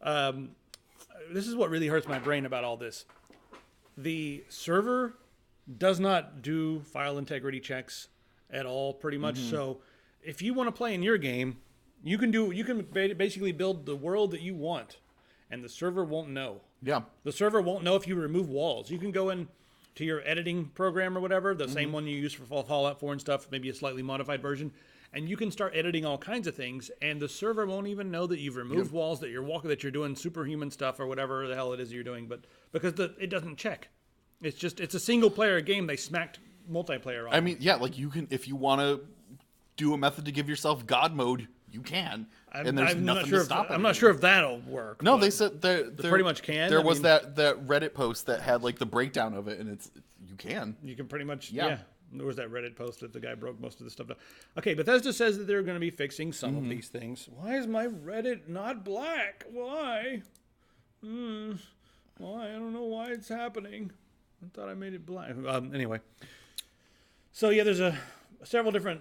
this is what really hurts my brain about all this. The server does not do file integrity checks at all, pretty much. So if you want to play in your game, you can basically build the world that you want, and the server won't know. Yeah. The server won't know if you remove walls. You can go in to your editing program or whatever, the same one you use for Fallout 4 and stuff, maybe a slightly modified version, and you can start editing all kinds of things, and the server won't even know that you've removed walls, that you're doing superhuman stuff or whatever the hell it is you're doing, but because it doesn't check. It's a single player game. They smacked multiplayer on. I mean, yeah, like you can, if you want to do a method to give yourself God mode, you can. And there's nothing to stop it. I'm not sure if that'll work. No, they said they pretty much can. There was that Reddit post that had like the breakdown of it, and it's you can. You can pretty much, yeah. There was that Reddit post that the guy broke most of the stuff down. Okay, Bethesda says that they're going to be fixing some of these things. Why is my Reddit not black? Why? Why? I don't know why it's happening. I thought I made it black. Anyway. So yeah, there's several different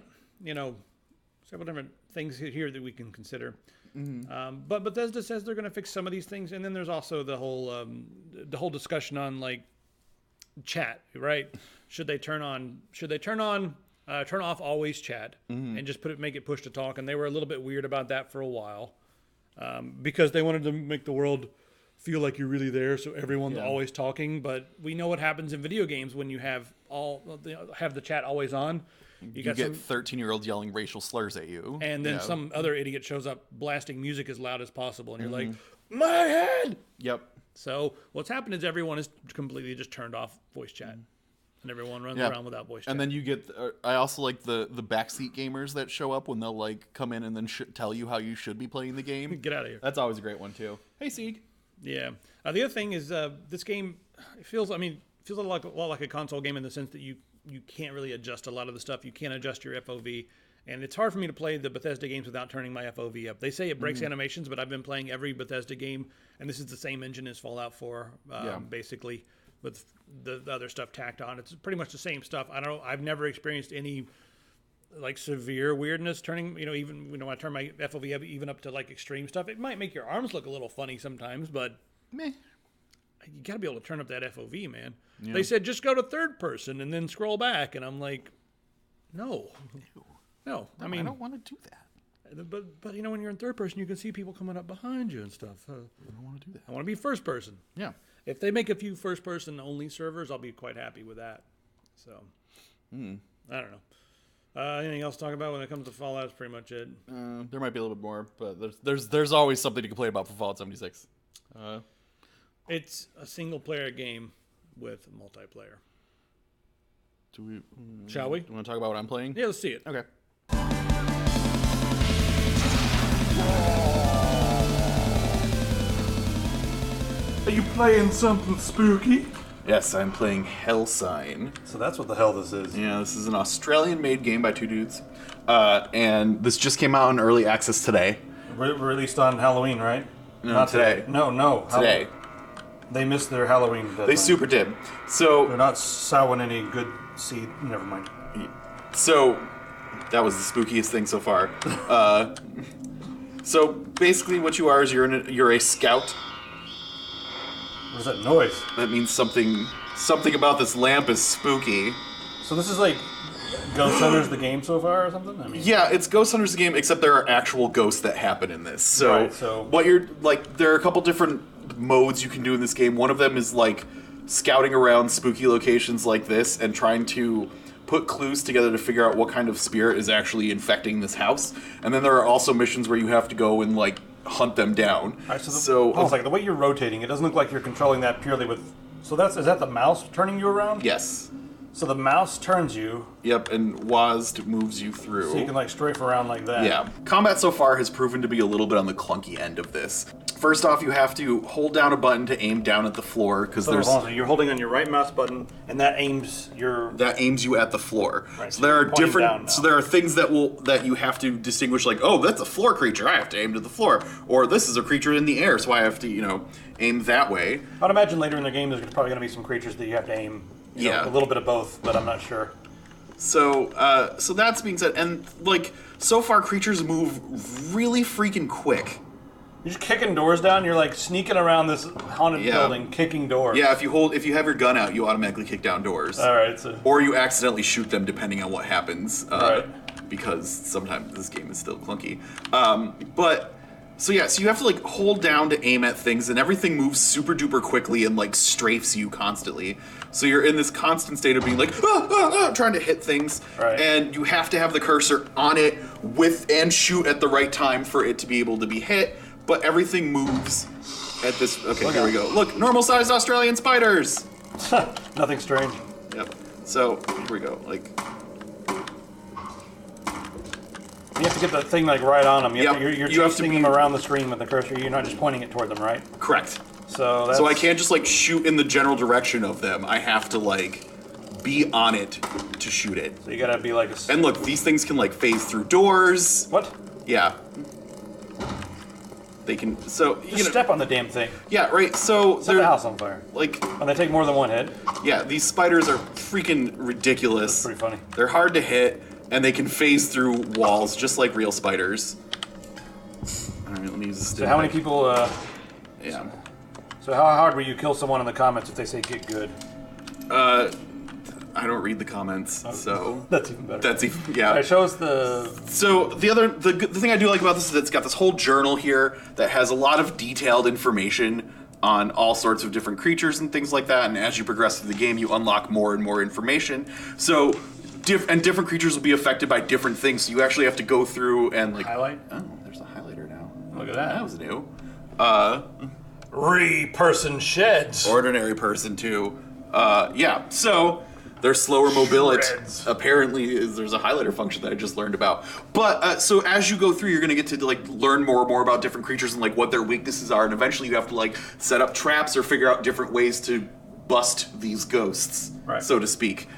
things here that we can consider. But Bethesda says they're going to fix some of these things, and then there's also the whole discussion on like chat, right? Should they turn off always chat and just make it push to talk? And they were a little bit weird about that for a while because they wanted to make the world feel like you're really there, so everyone's always talking. But we know what happens in video games when you have the chat always on. You get 13-year-olds yelling racial slurs at you, and then some other idiot shows up blasting music as loud as possible, and you're like, my head. Yep. So what's happened is everyone is completely just turned off voice chat, and everyone runs around without voice chat. And then you get, I also like the backseat gamers that show up when they'll like come in and then tell you how you should be playing the game. Get out of here. That's always a great one too. Hey, Sieg. Yeah. The other thing is this game feels a lot like a console game in the sense that you can't really adjust a lot of the stuff. You can't adjust your FOV. And it's hard for me to play the Bethesda games without turning my FOV up. They say it breaks animations, but I've been playing every Bethesda game, and this is the same engine as Fallout 4, basically, with the other stuff tacked on. It's pretty much the same stuff. I've never experienced any like severe weirdness turning, even when I turn my FOV even up to like extreme stuff. It might make your arms look a little funny sometimes, but meh. You got to be able to turn up that FOV, man. Yeah. They said just go to third person and then scroll back, and I'm like, no. No, I mean, I don't want to do that. But when you're in third person, you can see people coming up behind you and stuff. I don't want to do that. I want to be first person. Yeah. If they make a few first person only servers, I'll be quite happy with that. So, I don't know. Anything else to talk about when it comes to Fallout? That's pretty much it. There might be a little bit more, but there's always something to complain about for Fallout 76. It's a single player game with multiplayer. Shall we? Do you want to talk about what I'm playing? Yeah, let's see it. Okay. Are you playing something spooky? Yes, I'm playing Hellsign. So that's what the hell this is. Yeah, this is an Australian-made game by two dudes. And this just came out in early access today. Released on Halloween, right? No, not today. No. Today. They missed their Halloween deadline. They super did. So they're not sowing any good seed. Never mind. So that was the spookiest thing so far. So basically, what you are is you're a scout. What is that noise? That means something about this lamp is spooky. So this is like Ghost Hunters the game so far or something? I mean, yeah, it's Ghost Hunters the game, except there are actual ghosts that happen in this. So, what you're like, there are a couple different modes you can do in this game. One of them is like scouting around spooky locations like this and trying to put clues together to figure out what kind of spirit is actually infecting this house. And then there are also missions where you have to go and like hunt them down. All right, so hold on a second. The way you're rotating, it doesn't look like you're controlling that purely with. So is that the mouse turning you around? Yes. So the mouse turns you. Yep, and WASD moves you through. So you can like strafe around like that. Yeah. Combat so far has proven to be a little bit on the clunky end of this. First off, you have to hold down a button to aim down at the floor because there's. Hold on, you're holding on your right mouse button, and that aims you at the floor. Right, so there are different. So there are things that you have to distinguish, like, oh, that's a floor creature. I have to aim to the floor, or this is a creature in the air, so I have to aim that way. I'd imagine later in the game there's probably going to be some creatures that you have to aim. A little bit of both, but I'm not sure. So that's being said, and like so far, creatures move really freaking quick. You're just kicking doors down. You're like sneaking around this haunted building, kicking doors. Yeah, if you have your gun out, you automatically kick down doors. All right. Or you accidentally shoot them, depending on what happens. Right. Because sometimes this game is still clunky. So you have to like hold down to aim at things, and everything moves super duper quickly and like strafes you constantly. So you're in this constant state of being like trying to hit things, right. And you have to have the cursor on it and shoot at the right time for it to be able to be hit. But everything moves at this. Okay, here we go. Look, normal-sized Australian spiders. Nothing strange. Yep. So here we go. Like. You have to get the thing like right on them. You're chasing them around the screen with the cursor. You're not just pointing it toward them, right? Correct. So I can't just like shoot in the general direction of them. I have to like be on it to shoot it. So you gotta be like And look, these things can like phase through doors. What? Yeah. They can. So just step on the damn thing. Yeah. Right. So set the house on fire. Like. And they take more than one hit. Yeah. These spiders are freaking ridiculous. That's pretty funny. They're hard to hit. And they can phase through walls just like real spiders. Alright, let me use this. So how many people, Yeah. So how hard will you kill someone in the comments if they say get good? I don't read the comments, so... That's even better. That's even, yeah. Alright, show us the... So, the thing I do like about this is that it's got this whole journal here that has a lot of detailed information on all sorts of different creatures and things like that, and as you progress through the game, you unlock more and more information. So... different creatures will be affected by different things, so you actually have to go through and like highlight. Oh, there's a highlighter now. Look at that. That was new. Person sheds. Ordinary person too. Yeah. So there's slower mobility. Apparently, there's a highlighter function that I just learned about. But so as you go through, you're gonna get to like learn more and more about different creatures and like what their weaknesses are, and eventually you have to like set up traps or figure out different ways to bust these ghosts, right. So to speak.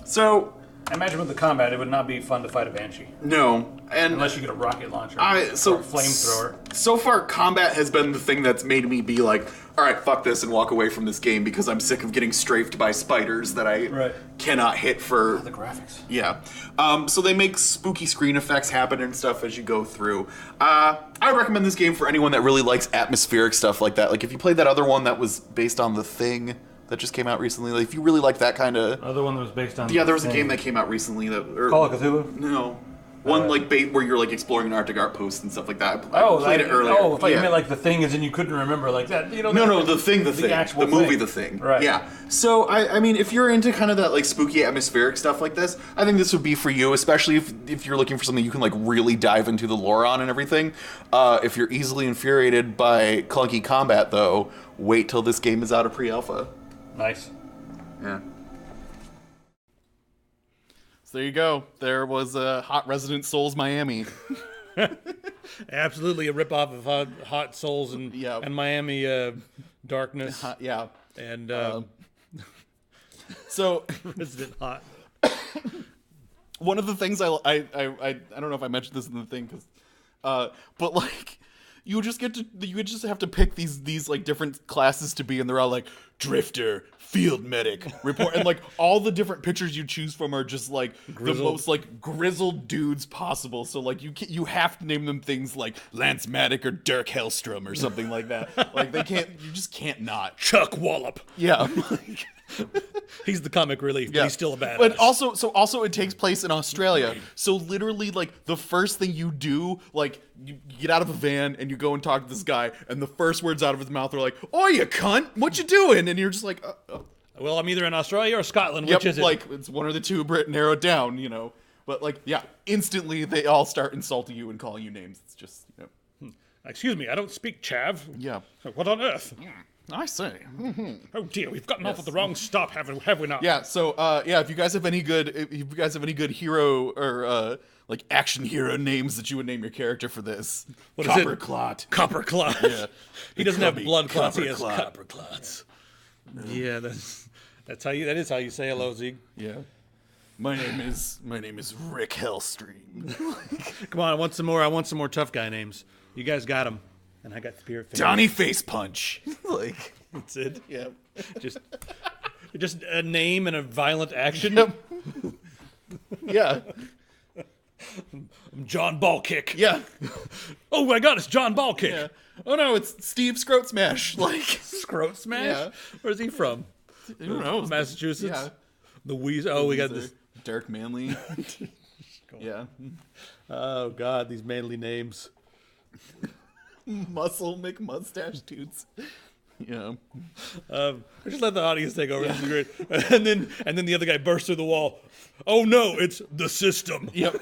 So, I imagine with the combat, it would not be fun to fight a banshee. No, and unless you get a rocket launcher or a flamethrower. So far, combat has been the thing that's made me be like, all right, fuck this, and walk away from this game because I'm sick of getting strafed by spiders that I cannot hit for. The graphics. Yeah. So they make spooky screen effects happen and stuff as you go through. I recommend this game for anyone that really likes atmospheric stuff like that. Like if you played that other one that was based on The Thing. That just came out recently. Like, if you really like that kind of... Other one that was based on... Yeah, there was a game that came out recently that... Call of Cthulhu? No. One like where you're like exploring an Arctic outpost and stuff like that. I played it earlier. Oh, I thought you meant like The Thing, as in you couldn't remember like that. You know, no, The Thing, the actual movie, The Thing. Right. Yeah. So I mean, if you're into kind of that like spooky atmospheric stuff like this, I think this would be for you, especially if you're looking for something you can like really dive into the lore on and everything. If you're easily infuriated by clunky combat, though, wait till this game is out of pre-alpha. Nice. Yeah. So there you go. There was Hot Resident Souls Miami. Absolutely a ripoff of Hot Souls and Miami Darkness. Yeah. And so Resident Hot. One of the things I don't know if I mentioned this in the thing, but like. You would just have to pick these like different classes to be, and they're all like Drifter, Field Medic, Report, and like all the different pictures you choose from are just like the most like grizzled dudes possible. So like you have to name them things like Lance Maddock or Dirk Hellstrom or something like that. Like you just can't not. Chuck Wallop. Yeah. He's the comic relief, but he's still a badass. But also it takes place in Australia. So literally, like, the first thing you do, like, you get out of a van and you go and talk to this guy, and the first words out of his mouth are like, "Oh, you cunt! What you doing?" And you're just like, Well, I'm either in Australia or Scotland. Yep, Which is it? like it's one or the two, narrow it down, But like, yeah, instantly they all start insulting you and calling you names. It's just, Excuse me, I don't speak Chav. Yeah. What on earth? I say. Oh dear, we've gotten off at the wrong stop, have we not? Yeah. So, if you guys have any good hero or like action hero names that you would name your character for this, What is it? Clot. Copper clots. Yeah. He doesn't have Cubby blood clots. He Copper has Clot. copper clots. Yeah, that is how you say hello, Zeke. Yeah. My name is Rick Hellstream. Come on, I want some more tough guy names. You guys got them, and I got Spirit Fingers. Donnie Face Punch. Like, That's it. yeah. Just a name and a violent action. Yep. Yeah. John Ballkick. Yeah. Oh my God, it's John Ballkick. Yeah. Oh no, it's Steve Scroat Smash. Like, Scroat Smash. Yeah. Where's he from? I don't know. Massachusetts. Yeah. The Weezer. Oh, we got this. Dirk Manley. Yeah. Oh God, these manly names. Muscle McMustache Dudes. Yeah. I just let the audience take over. This is great. And then the other guy bursts through the wall. Oh no, it's the system. Yep.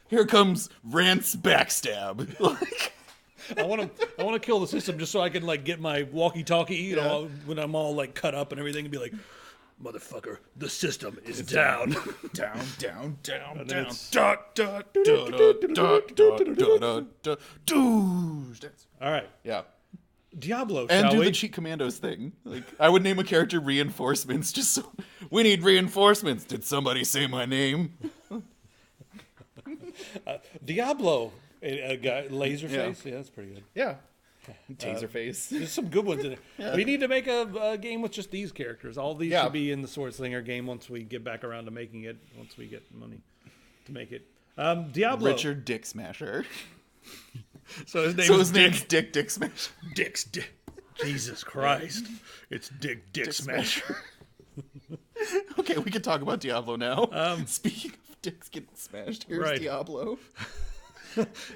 Here comes Rance Backstab. Like, I want to kill the system just so I can like get my walkie-talkie, you know, when I'm all like cut up and everything, and be like, "Motherfucker, the system is down." down. And then it's- Dot, dot, dot, dot, dot, dot, dot, dot. Dude. All right, Yeah. Diablo. And shall do we? the cheat commandos thing. Like, I would name a character Reinforcements just so we need reinforcements. Did somebody say my name? Diablo. A guy, Laserface. Yeah, that's pretty good. Yeah. Taserface. There's some good ones in it. We need to make a game with just these characters. All these Yeah. should be in the Sword Slinger game once we get back around to making it. Once we get money to make it. Diablo. Richard Dick Smasher. So his name So is his name's Dick Smasher. Dick's Dick. Jesus Christ. It's Dick Smasher. Okay, we can talk about Diablo now. Speaking of dicks getting smashed, here's Right. Diablo.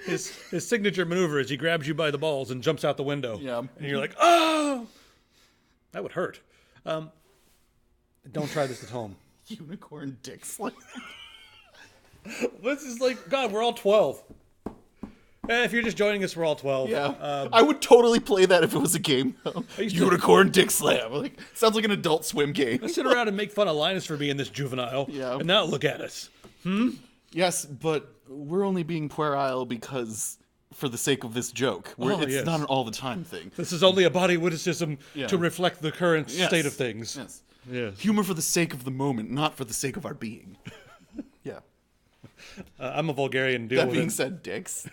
His signature maneuver is he grabs you by the balls and jumps out the window. Yeah. And you're like, oh! That would hurt. Don't try this at home. Unicorn Dick Slam. This is like, God, we're all 12. If you're just joining us, we're all 12. Yeah. I would totally play that if it was a game, though. used to- Unicorn Dick Slam. Like, sounds like an Adult Swim game. I sit around and make fun of Linus for being this juvenile. Yeah. And now look at us. Yes, but we're only being puerile because for the sake of this joke. It's yes. not an all the time thing. This is only a body witticism Yeah. to reflect the current Yes. state of things. Yes. Yes. Humor for the sake of the moment, not for the sake of our being. Yeah. I'm a vulgarian. Deal That with being it. said, dicks.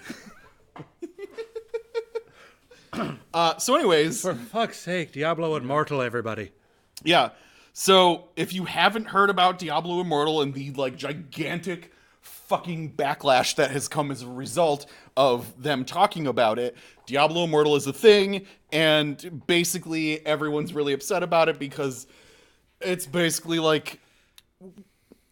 So anyways, For fuck's sake, Diablo Immortal, everybody. yeah. So if you haven't heard about Diablo Immortal and the like gigantic fucking backlash that has come as a result of them talking about it, Diablo Immortal is a thing, and basically everyone's really upset about it because it's basically like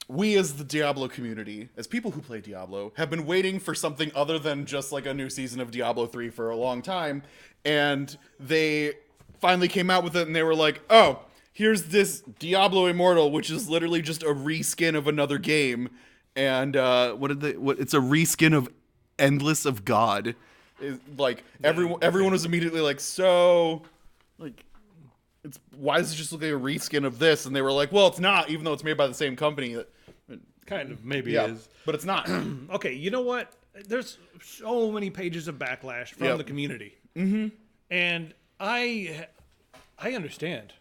we as the Diablo community, as people who play Diablo, have been waiting for something other than just like a new season of Diablo 3 for a long time, and they finally came out with it and they were like, oh, here's this Diablo Immortal, which is literally just a reskin of another game. And it's a reskin of Endless of God. Like everyone was immediately like, so like why does it just look like a reskin of this? And they were like, well, it's not, even though it's made by the same company. Kind of, maybe Yeah, is. but it's not. Okay, you know what? There's so many pages of backlash from Yep. the community. Mm-hmm. And I understand.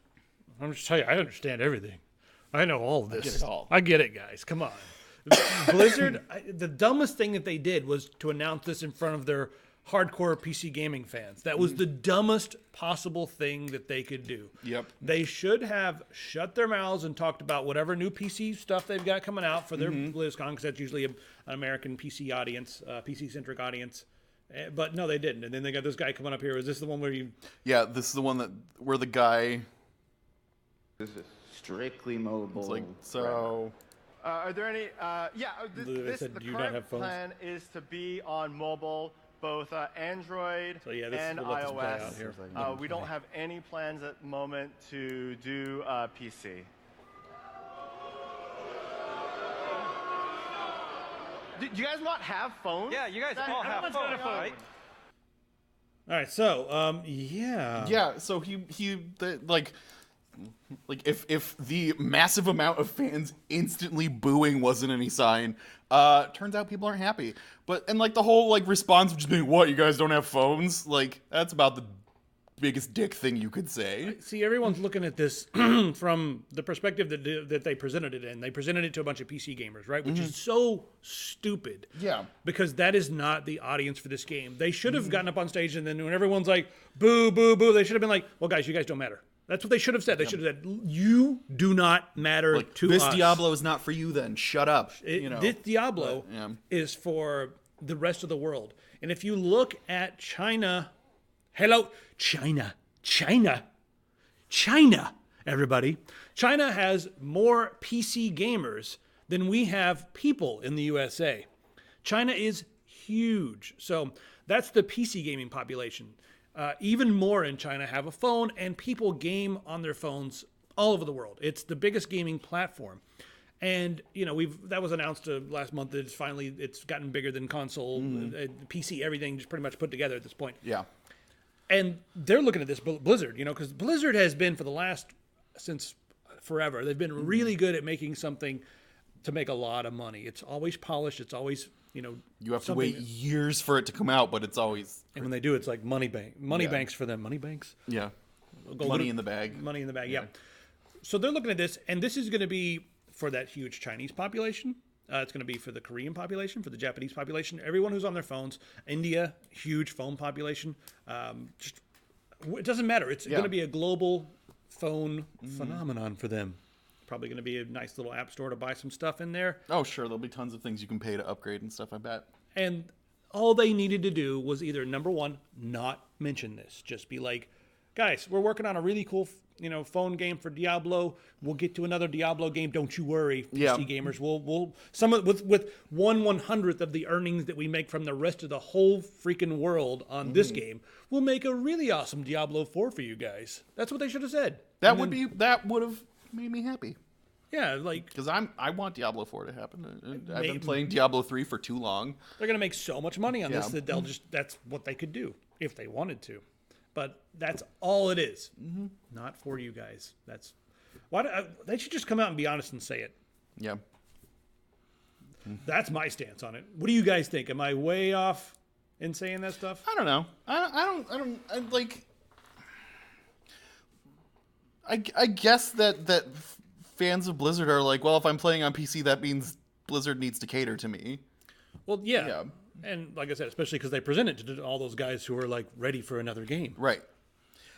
I'm just telling you, I understand everything. I know all of this. get it all. I get it, guys. Come on. Blizzard, the dumbest thing that they did was to announce this in front of their hardcore PC gaming fans. That was the dumbest possible thing that they could do. Yep. They should have shut their mouths and talked about whatever new PC stuff they've got coming out for their BlizzCon, because that's usually an American PC audience, PC-centric audience. But no, they didn't. And then they got this guy coming up here. Is this the one where you... Yeah, this is the one where the guy This is strictly mobile. is like, so Are there any? They This said, the "Do you not current have phones?" plan is to be on mobile both Android So, yeah, this and we'll let this play out iOS. here. We don't have any plans at the moment to do PC. Do you guys not have phones? Yeah, you guys all have Everyone's phones, got a phone. right? All right, so yeah. Yeah, so like if the massive amount of fans instantly booing wasn't any sign, turns out people aren't happy. And like the whole like response of just being, "What, you guys don't have phones?" Like that's about the biggest dick thing you could say. See, everyone's looking at this from the perspective that they presented it in. They presented it to a bunch of PC gamers, right? Which is so stupid. Yeah. Because that is not the audience for this game. They should have gotten up on stage, and then when everyone's like, boo, boo, boo, they should have been like, well, guys, you guys don't matter. That's what they should have said. They should have said, you do not matter to This us. Diablo is not for you then. Shut up. This Diablo is for the rest of the world. And if you look at China, China, everybody. China has more PC gamers than we have people in the USA. China is huge. So that's the PC gaming population. Even more in China have a phone, and people game on their phones all over the world. It's the biggest gaming platform. And, that was announced last month that it's gotten bigger than console, PC, everything just pretty much put together at this point. Yeah. And they're looking at this Blizzard, because Blizzard has been since forever. They've been really good at making something to make a lot of money. It's always polished. It's always, you have to wait years for it to come out, but it's always. And when they do, it's like money banks for them. Money banks? Yeah. Money in the bag. Money in the bag, yeah. So they're looking at this, and this is going to be for that huge Chinese population. It's going to be for the Korean population, for the Japanese population, everyone who's on their phones. India, huge phone population. It doesn't matter. It's going to be a global phone phenomenon for them. Probably going to be a nice little app store to buy some stuff in there. Oh, sure. There'll be tons of things you can pay to upgrade and stuff, I bet. And all they needed to do was either, number one, not mention this. Just be like, guys, we're working on a really cool phone game for Diablo. We'll get to another Diablo game. Don't you worry, PC gamers. We'll with 1/100th of the earnings that we make from the rest of the whole freaking world on this game, we'll make a really awesome Diablo 4 for you guys. That's what they should have said. That would have made me happy. Yeah, like because I want Diablo 4 to happen. I've been playing Diablo 3 for too long. They're gonna make so much money on this that that's what they could do if they wanted to. But that's all it is. Not for you guys. That's why they should just come out and be honest and say it. Yeah. That's my stance on it. What do you guys think? Am I way off in saying that stuff? I don't know. I guess that fans of Blizzard are like, well, if I'm playing on PC, that means Blizzard needs to cater to me. Well, yeah. And like I said, especially because they present it to all those guys who are like ready for another game. Right.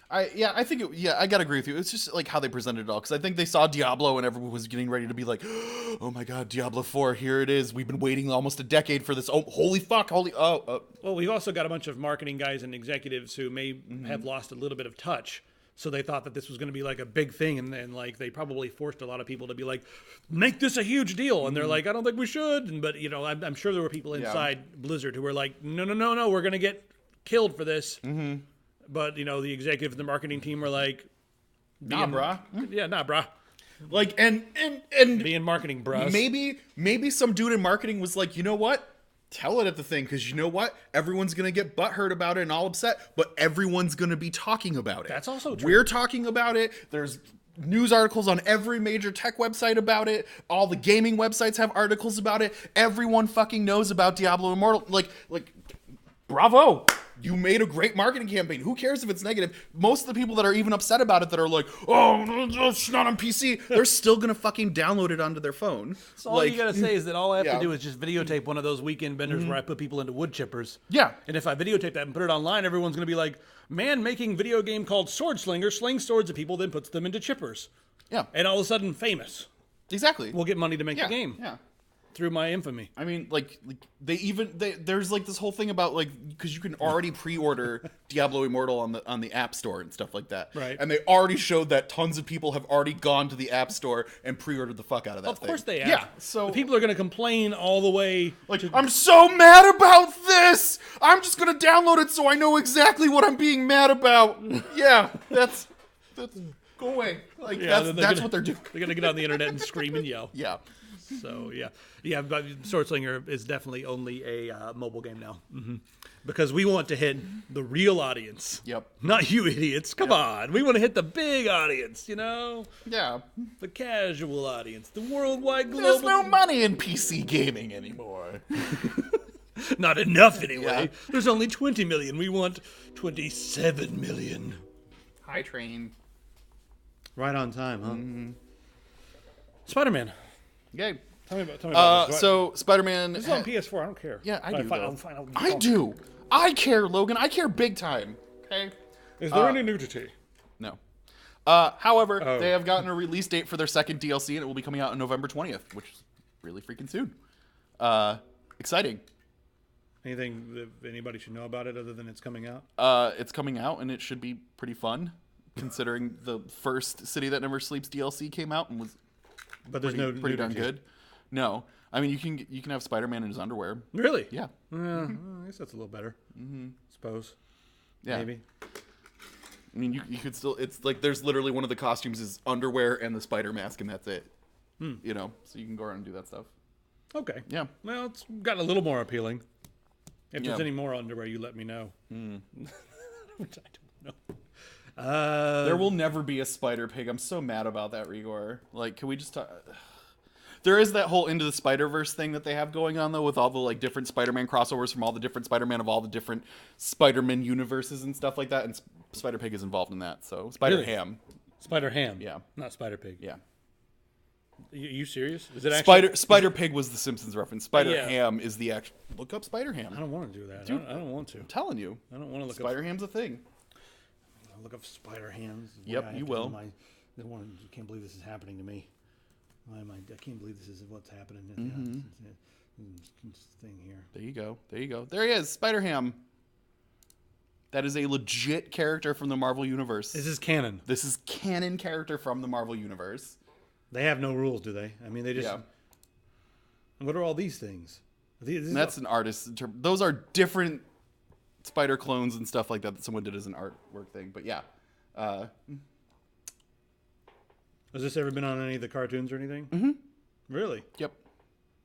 I gotta agree with you. It's just like how they presented it all. Because I think they saw Diablo and everyone was getting ready to be like, oh my god, Diablo 4, here it is. We've been waiting almost a decade for this. Oh, holy fuck. Well, we've also got a bunch of marketing guys and executives who may have lost a little bit of touch. So they thought that this was going to be like a big thing, and then like they probably forced a lot of people to be like, make this a huge deal, and they're like, I don't think we should. But I'm sure there were people inside Blizzard who were like, no, we're going to get killed for this. But the executive and the marketing team were like, nah, brah. Yeah, nah, brah. Like and being marketing bros. Maybe some dude in marketing was like, you know what? Tell it at the thing, because you know what? Everyone's going to get butthurt about it and all upset, but everyone's going to be talking about it. That's also true. We're talking about it. There's news articles on every major tech website about it. All the gaming websites have articles about it. Everyone fucking knows about Diablo Immortal. Like, bravo. You made a great marketing campaign. Who cares if it's negative? Most of the people that are even upset about it that are like, oh, it's not on PC, they're still going to fucking download it onto their phone. So all you got to say is that all I have to do is just videotape one of those weekend benders where I put people into wood chippers. Yeah. And if I videotape that and put it online, everyone's going to be like, man making video game called Sword Slinger slings swords at people, then puts them into chippers. Yeah. And all of a sudden, famous. Exactly. We'll get money to make the game. Yeah. Through my infamy. I mean, there's like this whole thing about like, because you can already pre-order Diablo Immortal on the App Store and stuff like that. Right. And they already showed that tons of people have already gone to the App Store and pre-ordered the fuck out of that thing. Of course they have. Yeah. So the people are going to complain all the way. Like, I'm so mad about this. this. I'm just gonna download it so I know exactly what I'm being mad about. Yeah, that's go away. Like that's what they're doing. They're gonna get on the internet and scream and yell. Yeah. So yeah. But Swordslinger is definitely only a mobile game now, because we want to hit the real audience. Yep. Not you idiots. Come on, we want to hit the big audience. You know. Yeah. The casual audience, the worldwide global. There's no money in PC gaming anymore. Not enough anyway. Yeah. There's only 20 million. We want 27 million. Hi, train. Right on time, huh? Spider-Man. Okay. Tell me about this. So Spider-Man. This is on PS4. I don't care. Yeah, I do. I'll find out. I do. I care, Logan. I care big time. Okay. Is there any nudity? No. However, they have gotten a release date for their second DLC, and it will be coming out on November 20th, which is really freaking soon. Exciting. Anything that anybody should know about it other than it's coming out? It's coming out, and it should be pretty fun, considering the first City That Never Sleeps DLC came out and was But there's pretty darn nudity. good. No, I mean you can have Spider-Man in his underwear. Really? Yeah. I guess that's a little better. Suppose. Yeah. Maybe. I mean, you could still. It's like there's literally one of the costumes is underwear and the spider mask, and that's it. You know, so you can go around and do that stuff. Okay. Yeah. Well, it's gotten a little more appealing. If there's Yeah. any more underwear, you let me know. Which I don't know. There will never be a Spider Pig. I'm so mad about that, Rigor. Like, can we just talk? There is that whole Into the Spider-Verse thing that they have going on, though, with all the like different Spider-Man crossovers from all the different Spider-Man of all the different Spider-Man universes and stuff like that. And Spider Pig is involved in that. So Spider-Ham. Spider-Ham. Yeah. Not Spider-Pig. Yeah. You serious? Is it actually? Spider Pig was the Simpsons reference. Spider-Ham Yeah. is the actual. Look up Spider-Ham. I don't want to do that. I don't want to. I'm telling you. I don't want to look Spider-Ham's a thing. up. Look up Spider-Ham. Yep, you will. I can't believe this is happening to me. Why am I can't believe this is what's happening. This thing here. There you go. There you go. There he is. Spider-Ham. That is a legit character from the Marvel Universe. This is canon. This is canon character from the Marvel Universe. They have no rules, do they? I mean, they just. Yeah. What are all these things? That's an artist term. Those are different spider clones and stuff like that someone did as an artwork thing. But yeah. Has this ever been on any of the cartoons or anything? Mm-hmm. Really? Yep.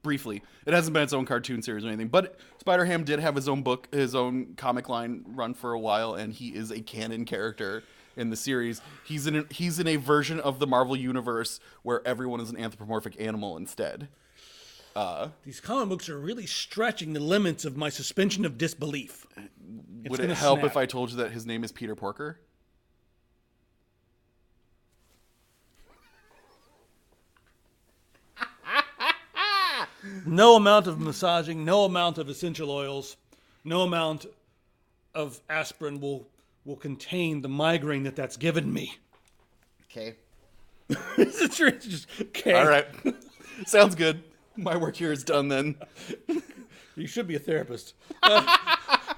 Briefly. It hasn't been its own cartoon series or anything. But Spider-Ham did have his own book, his own comic line run for a while, and he is a canon character in the series. He's in a version of the Marvel Universe where everyone is an anthropomorphic animal instead. These comic books are really stretching the limits of my suspension of disbelief. Would it help if I told you that his name is Peter Porker? No amount of massaging, no amount of essential oils, no amount of aspirin will contain the migraine that's given me. Okay. It's just okay. All right. Sounds good. My work here is done then. You should be a therapist.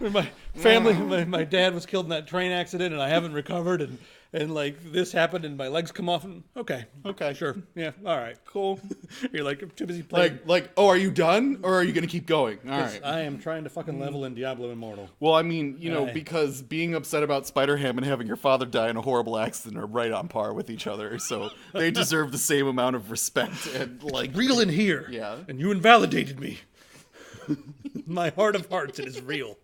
My family, my dad was killed in that train accident, and I haven't recovered, and like this happened, and my legs come off. And okay, sure, yeah, all right, cool. You're like I'm too busy playing. Like, oh, are you done, or are you gonna keep going? All right. I am trying to fucking level in Diablo Immortal. Well, I mean, you know, because being upset about Spider-Ham and having your father die in a horrible accident are right on par with each other, so they deserve the same amount of respect and like Real in here, Yeah. and you invalidated me. My heart of hearts, it is real.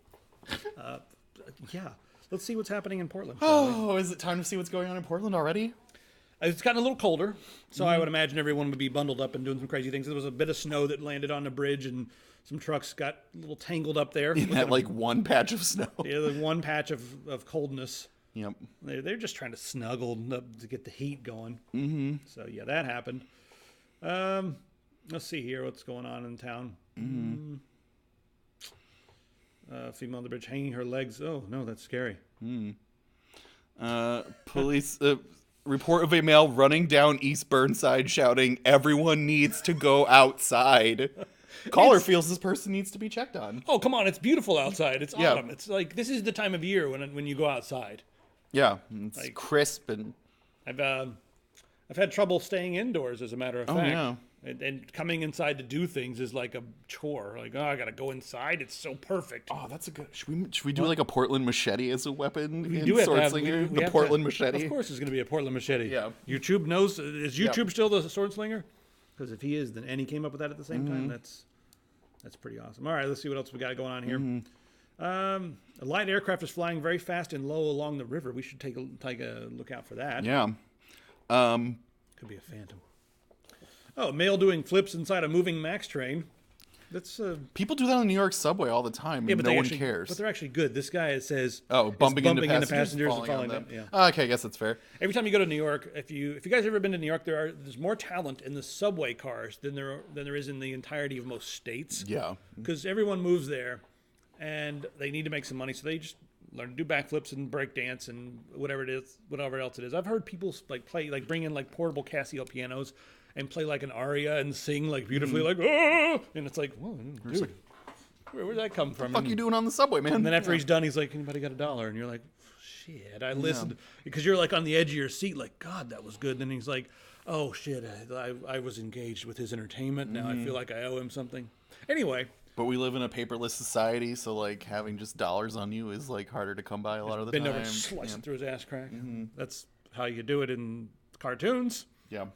Yeah, let's see what's happening in Portland. Oh, is it time to see what's going on in Portland already? It's gotten a little colder, so I would imagine everyone would be bundled up and doing some crazy things. There was a bit of snow that landed on the bridge, and some trucks got a little tangled up there. In that like one patch of snow. Yeah, the one patch of coldness. Yep. They're just trying to snuggle up to get the heat going. Mm-hmm. So yeah, that happened. Let's see here what's going on in town. Mm-hmm. Female on the bridge hanging her legs. Oh no, that's scary. Police report of a male running down East Burnside shouting, "Everyone needs to go outside." Caller feels this person needs to be checked on. Oh come on, it's beautiful outside. It's Yeah. autumn. It's like this is the time of year when you go outside. Yeah, it's Like- crisp and I've had trouble staying indoors, as a matter of fact. yeah. And coming inside to do things is like a chore. Like, oh, I got to go inside. It's so perfect. Oh, that's a good... Should we do like a Portland machete as a weapon We in do have to have, Swordslinger? we The have Portland to, machete? Of course, it's going to be a Portland machete. Yeah. YouTube knows. Is YouTube still the Swordslinger? Because if he is, then and he came up with that at the same time. That's pretty awesome. All right, let's see what else we got going on here. A light aircraft is flying very fast and low along the river. We should take a look out for that. Yeah. Could be a Phantom. Oh, male doing flips inside a moving Max train. That's People do that on the New York subway all the time, and no one cares. But they're actually good. This guy says bumping into passengers passengers and falling falling on down. them. Yeah. Okay, I guess that's fair. Every time you go to New York, if you guys ever been to New York, there's more talent in the subway cars than there is in the entirety of most states. Yeah. Because everyone moves there, and they need to make some money, so they just learn to do backflips and break dance and whatever else it is. I've heard people bring in like portable Casio pianos and play like an aria and sing like beautifully, like, oh! And it's like, whoa, dude, where'd that come from? What the fuck you doing on the subway, man? And then after he's done, he's like, anybody got $1? And you're like, shit, I listened. Because you're like on the edge of your seat, like, God, that was good. And then he's like, oh shit, I was engaged with his entertainment. Now I feel like I owe him something. Anyway. But we live in a paperless society, so like having just dollars on you is like harder to come by a lot of the time. Bend over and slice it through his ass crack. That's how you do it in cartoons. Yeah.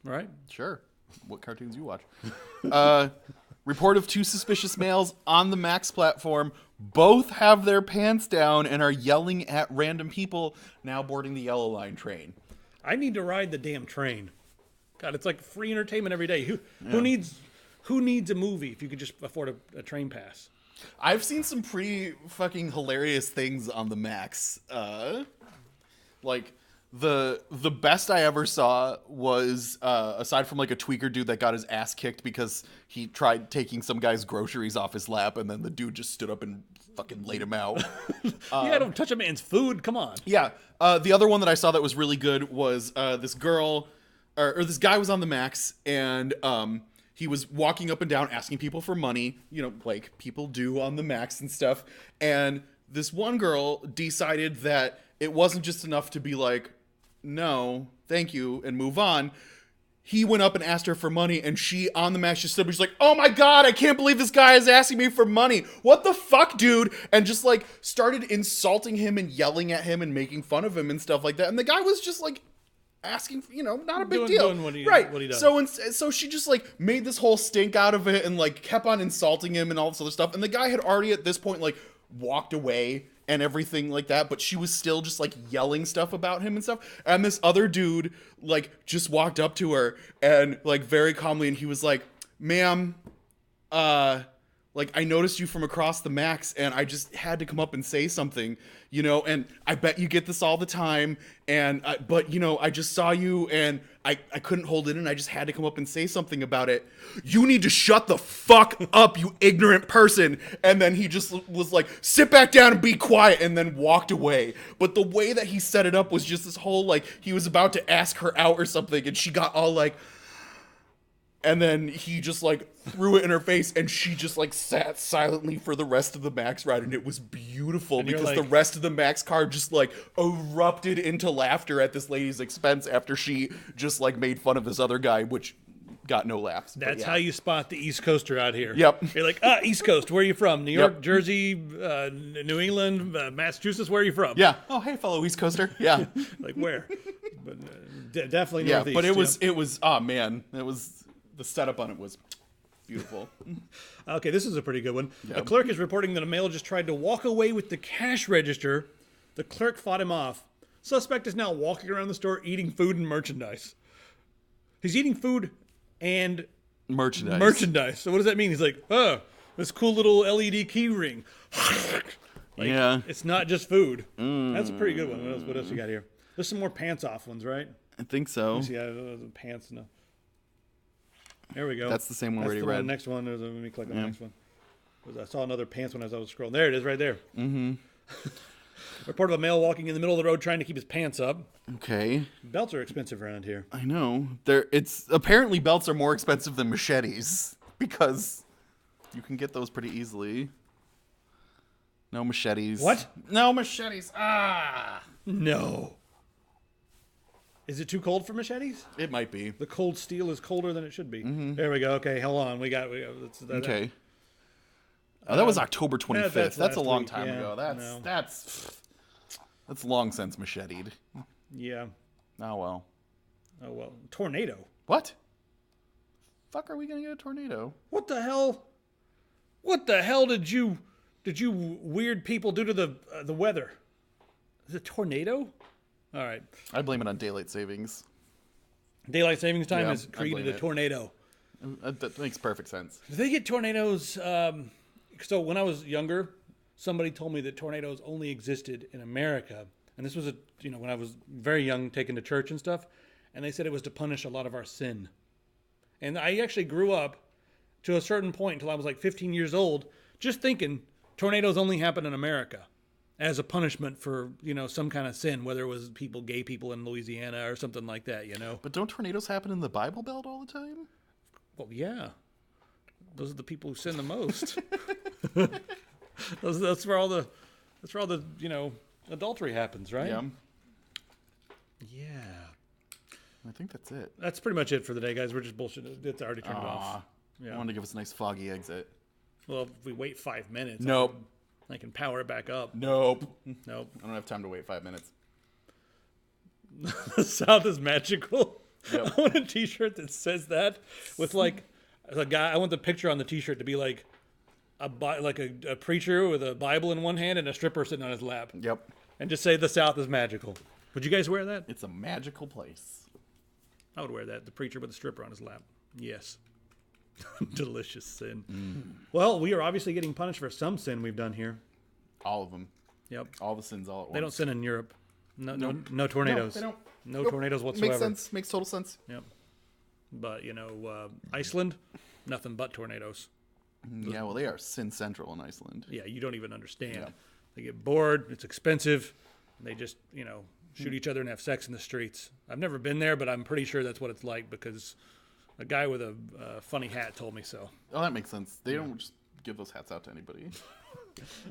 Right? Sure. What cartoons you watch? Report of 2 suspicious males on the Max platform. Both have their pants down and are yelling at random people now boarding the Yellow Line train. I need to ride the damn train. God, it's like free entertainment every day. Who needs a movie if you could just afford a train pass? I've seen some pretty fucking hilarious things on the Max. Like the best I ever saw was aside from like a tweaker dude that got his ass kicked because he tried taking some guy's groceries off his lap, and then the dude just stood up and fucking laid him out. Yeah, don't touch a man's food. Come on. Yeah. The other one that I saw that was really good was this girl or this guy was on the Max, and he was walking up and down asking people for money, like people do on the Max and stuff. And this one girl decided that it wasn't just enough to be like, no, thank you, and move on. He went up and asked her for money, and she, on the Max, just stood, she's like, oh my God, I can't believe this guy is asking me for money. What the fuck, dude? And just like started insulting him and yelling at him and making fun of him and stuff like that. And the guy was just like, asking, not a big deal. Doing what he does. So she just like made this whole stink out of it and like kept on insulting him and all this other stuff. And the guy had already at this point like walked away and everything like that, but she was still just like yelling stuff about him and stuff. And this other dude like just walked up to her and like very calmly, and he was like, ma'am, like, I noticed you from across the Max, and I just had to come up and say something, and I bet you get this all the time, but I just saw you, and I couldn't hold it in, I just had to come up and say something about it. You need to shut the fuck up, you ignorant person. And then he just was like, sit back down and be quiet, and then walked away. But the way that he set it up was just this whole, like, he was about to ask her out or something, and she got all like... And then he just, like, threw it in her face, and she just, like, sat silently for the rest of the Max ride, and it was beautiful because the rest of the Max car just, like, erupted into laughter at this lady's expense after she just, like, made fun of this other guy, which got no laughs. That's how you spot the East Coaster out here. Yep. You're like, East Coast, where are you from? New York, Jersey, New England, Massachusetts, where are you from? Yeah. Oh, hey, fellow East Coaster. Yeah. Like, where? But definitely yeah, Northeast. But it was, oh, man, it was... The setup on it was beautiful. Okay, this is a pretty good one. Yeah. A clerk is reporting that a male just tried to walk away with the cash register. The clerk fought him off. Suspect is now walking around the store eating food and merchandise. He's eating food and merchandise. So what does that mean? He's like, oh, this cool little LED key ring. Yeah. It's not just food. That's a pretty good one. What else you got here? There's some more pants off ones, right? I think so. Yeah, pants. No. There we go. That's the same one we already read. The next one. Let me click on the next one. I saw another pants one as I was scrolling. There it is, right there. Mm-hmm. Report of a male walking in the middle of the road trying to keep his pants up. Okay. Belts are expensive around here. I know. Apparently belts are more expensive than machetes because you can get those pretty easily. No machetes. What? No machetes. Ah. No. Is it too cold for machetes? It might be. The cold steel is colder than it should be. There we go. Okay, hold on. We got Okay. Oh, that was October 25th. that's That's a last long week, time yeah. ago. No. That's long since macheted. Yeah. Oh well. Oh well. Tornado. What? Fuck, are we gonna get a tornado? What the hell? What the hell did you weird people do to the weather? Is it a tornado? All right. I blame it on daylight savings. Daylight savings time Yeah, has I created blame a it. tornado. That makes perfect sense. Do they get tornadoes? So when I was younger, somebody told me that tornadoes only existed in America, and this was when I was very young, taken to church and stuff, and they said it was to punish a lot of our sin. And I actually grew up to a certain point until I was like 15 years old, just thinking tornadoes only happen in America as a punishment for some kind of sin, whether it was gay people in Louisiana or something like that. But don't tornadoes happen in the Bible Belt all the time? Well, yeah. Those are the people who sin the most. that's where all the adultery happens, right? Yeah. Yeah. I think that's it. That's pretty much it for the day, guys. We're just bullshitting. It's already turned off. I wanted to give us a nice foggy exit. Well, if we wait 5 minutes, Nope. I can power it back up. Nope. Nope. I don't have time to wait 5 minutes. The South is magical. Yep. I want a T-shirt that says that with like a guy. I want the picture on the T-shirt to be like a preacher with a Bible in one hand and a stripper sitting on his lap, Yep. and just say the South is magical. Would you guys wear that? It's a magical place. I would wear that. The preacher with a stripper on his lap. Yes. Delicious sin. Well, we are obviously getting punished for some sin we've done here. All of them. Yep. All the sins all at once. They don't sin in Europe. No tornadoes. No, they don't. No Nope. tornadoes whatsoever. Makes sense. Makes total sense. Yep. But Iceland, nothing but tornadoes. Yeah, well, they are sin central in Iceland. Yeah, you don't even understand. Yeah. They get bored. It's expensive. And they just shoot each other and have sex in the streets. I've never been there, but I'm pretty sure that's what it's like because a guy with a funny hat told me so. Oh, that makes sense. They don't just give those hats out to anybody.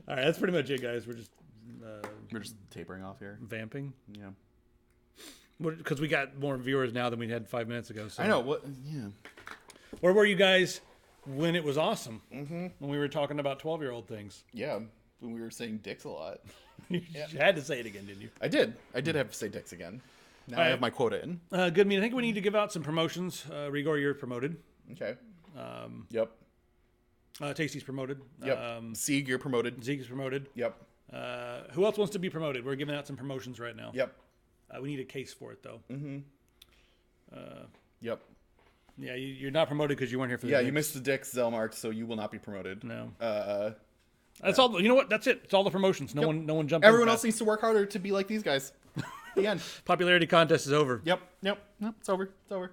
All right, that's pretty much it, guys. We're just tapering off here. vamping. Yeah. Because we got more viewers now than we had 5 minutes ago. So. I know. What? Yeah. Where were you guys when it was awesome? Mm-hmm. When we were talking about 12-year-old things. Yeah. When we were saying dicks a lot. You had to say it again, didn't you? I did. I did have to say dicks again. Now I have my quota in. Good. I think we need to give out some promotions. Rigor, you're promoted. Okay. Yep. Tasty's promoted. Yep. Sieg, you're promoted. Zeke's promoted. Yep. Who else wants to be promoted? We're giving out some promotions right now. Yep. We need a case for it, though. Mm-hmm. Yep. Yeah, you're not promoted because you weren't here for the Yeah, dicks. you missed the dicks, Zelmark, so you will not be promoted. No. That's all. You know what? That's it. It's all the promotions. No one jumped. Everyone else needs to work harder to be like these guys. The end. Popularity contest is over. Yep. It's over. It's over.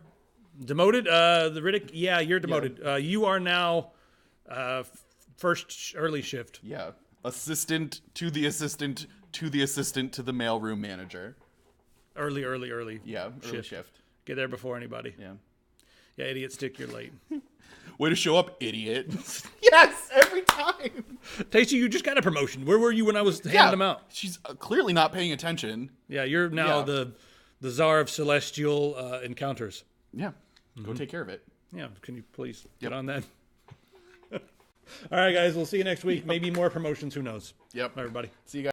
Demoted. The Riddick. Yeah, you're demoted. Yeah. You are now first early shift. Yeah. Assistant to the assistant to the assistant to the mailroom manager. Early. Yeah. Early shift. Get there before anybody. Yeah. Yeah, idiot stick, you're late. Way to show up, idiot. Yes, every time. Tasty, you just got a promotion. Where were you when I was handing them out? She's clearly not paying attention. Yeah, you're now the czar of celestial encounters. Yeah, go take care of it. Yeah, can you please get on that? All right, guys, we'll see you next week. Maybe more promotions. Who knows? Yep. Bye, everybody. See you guys.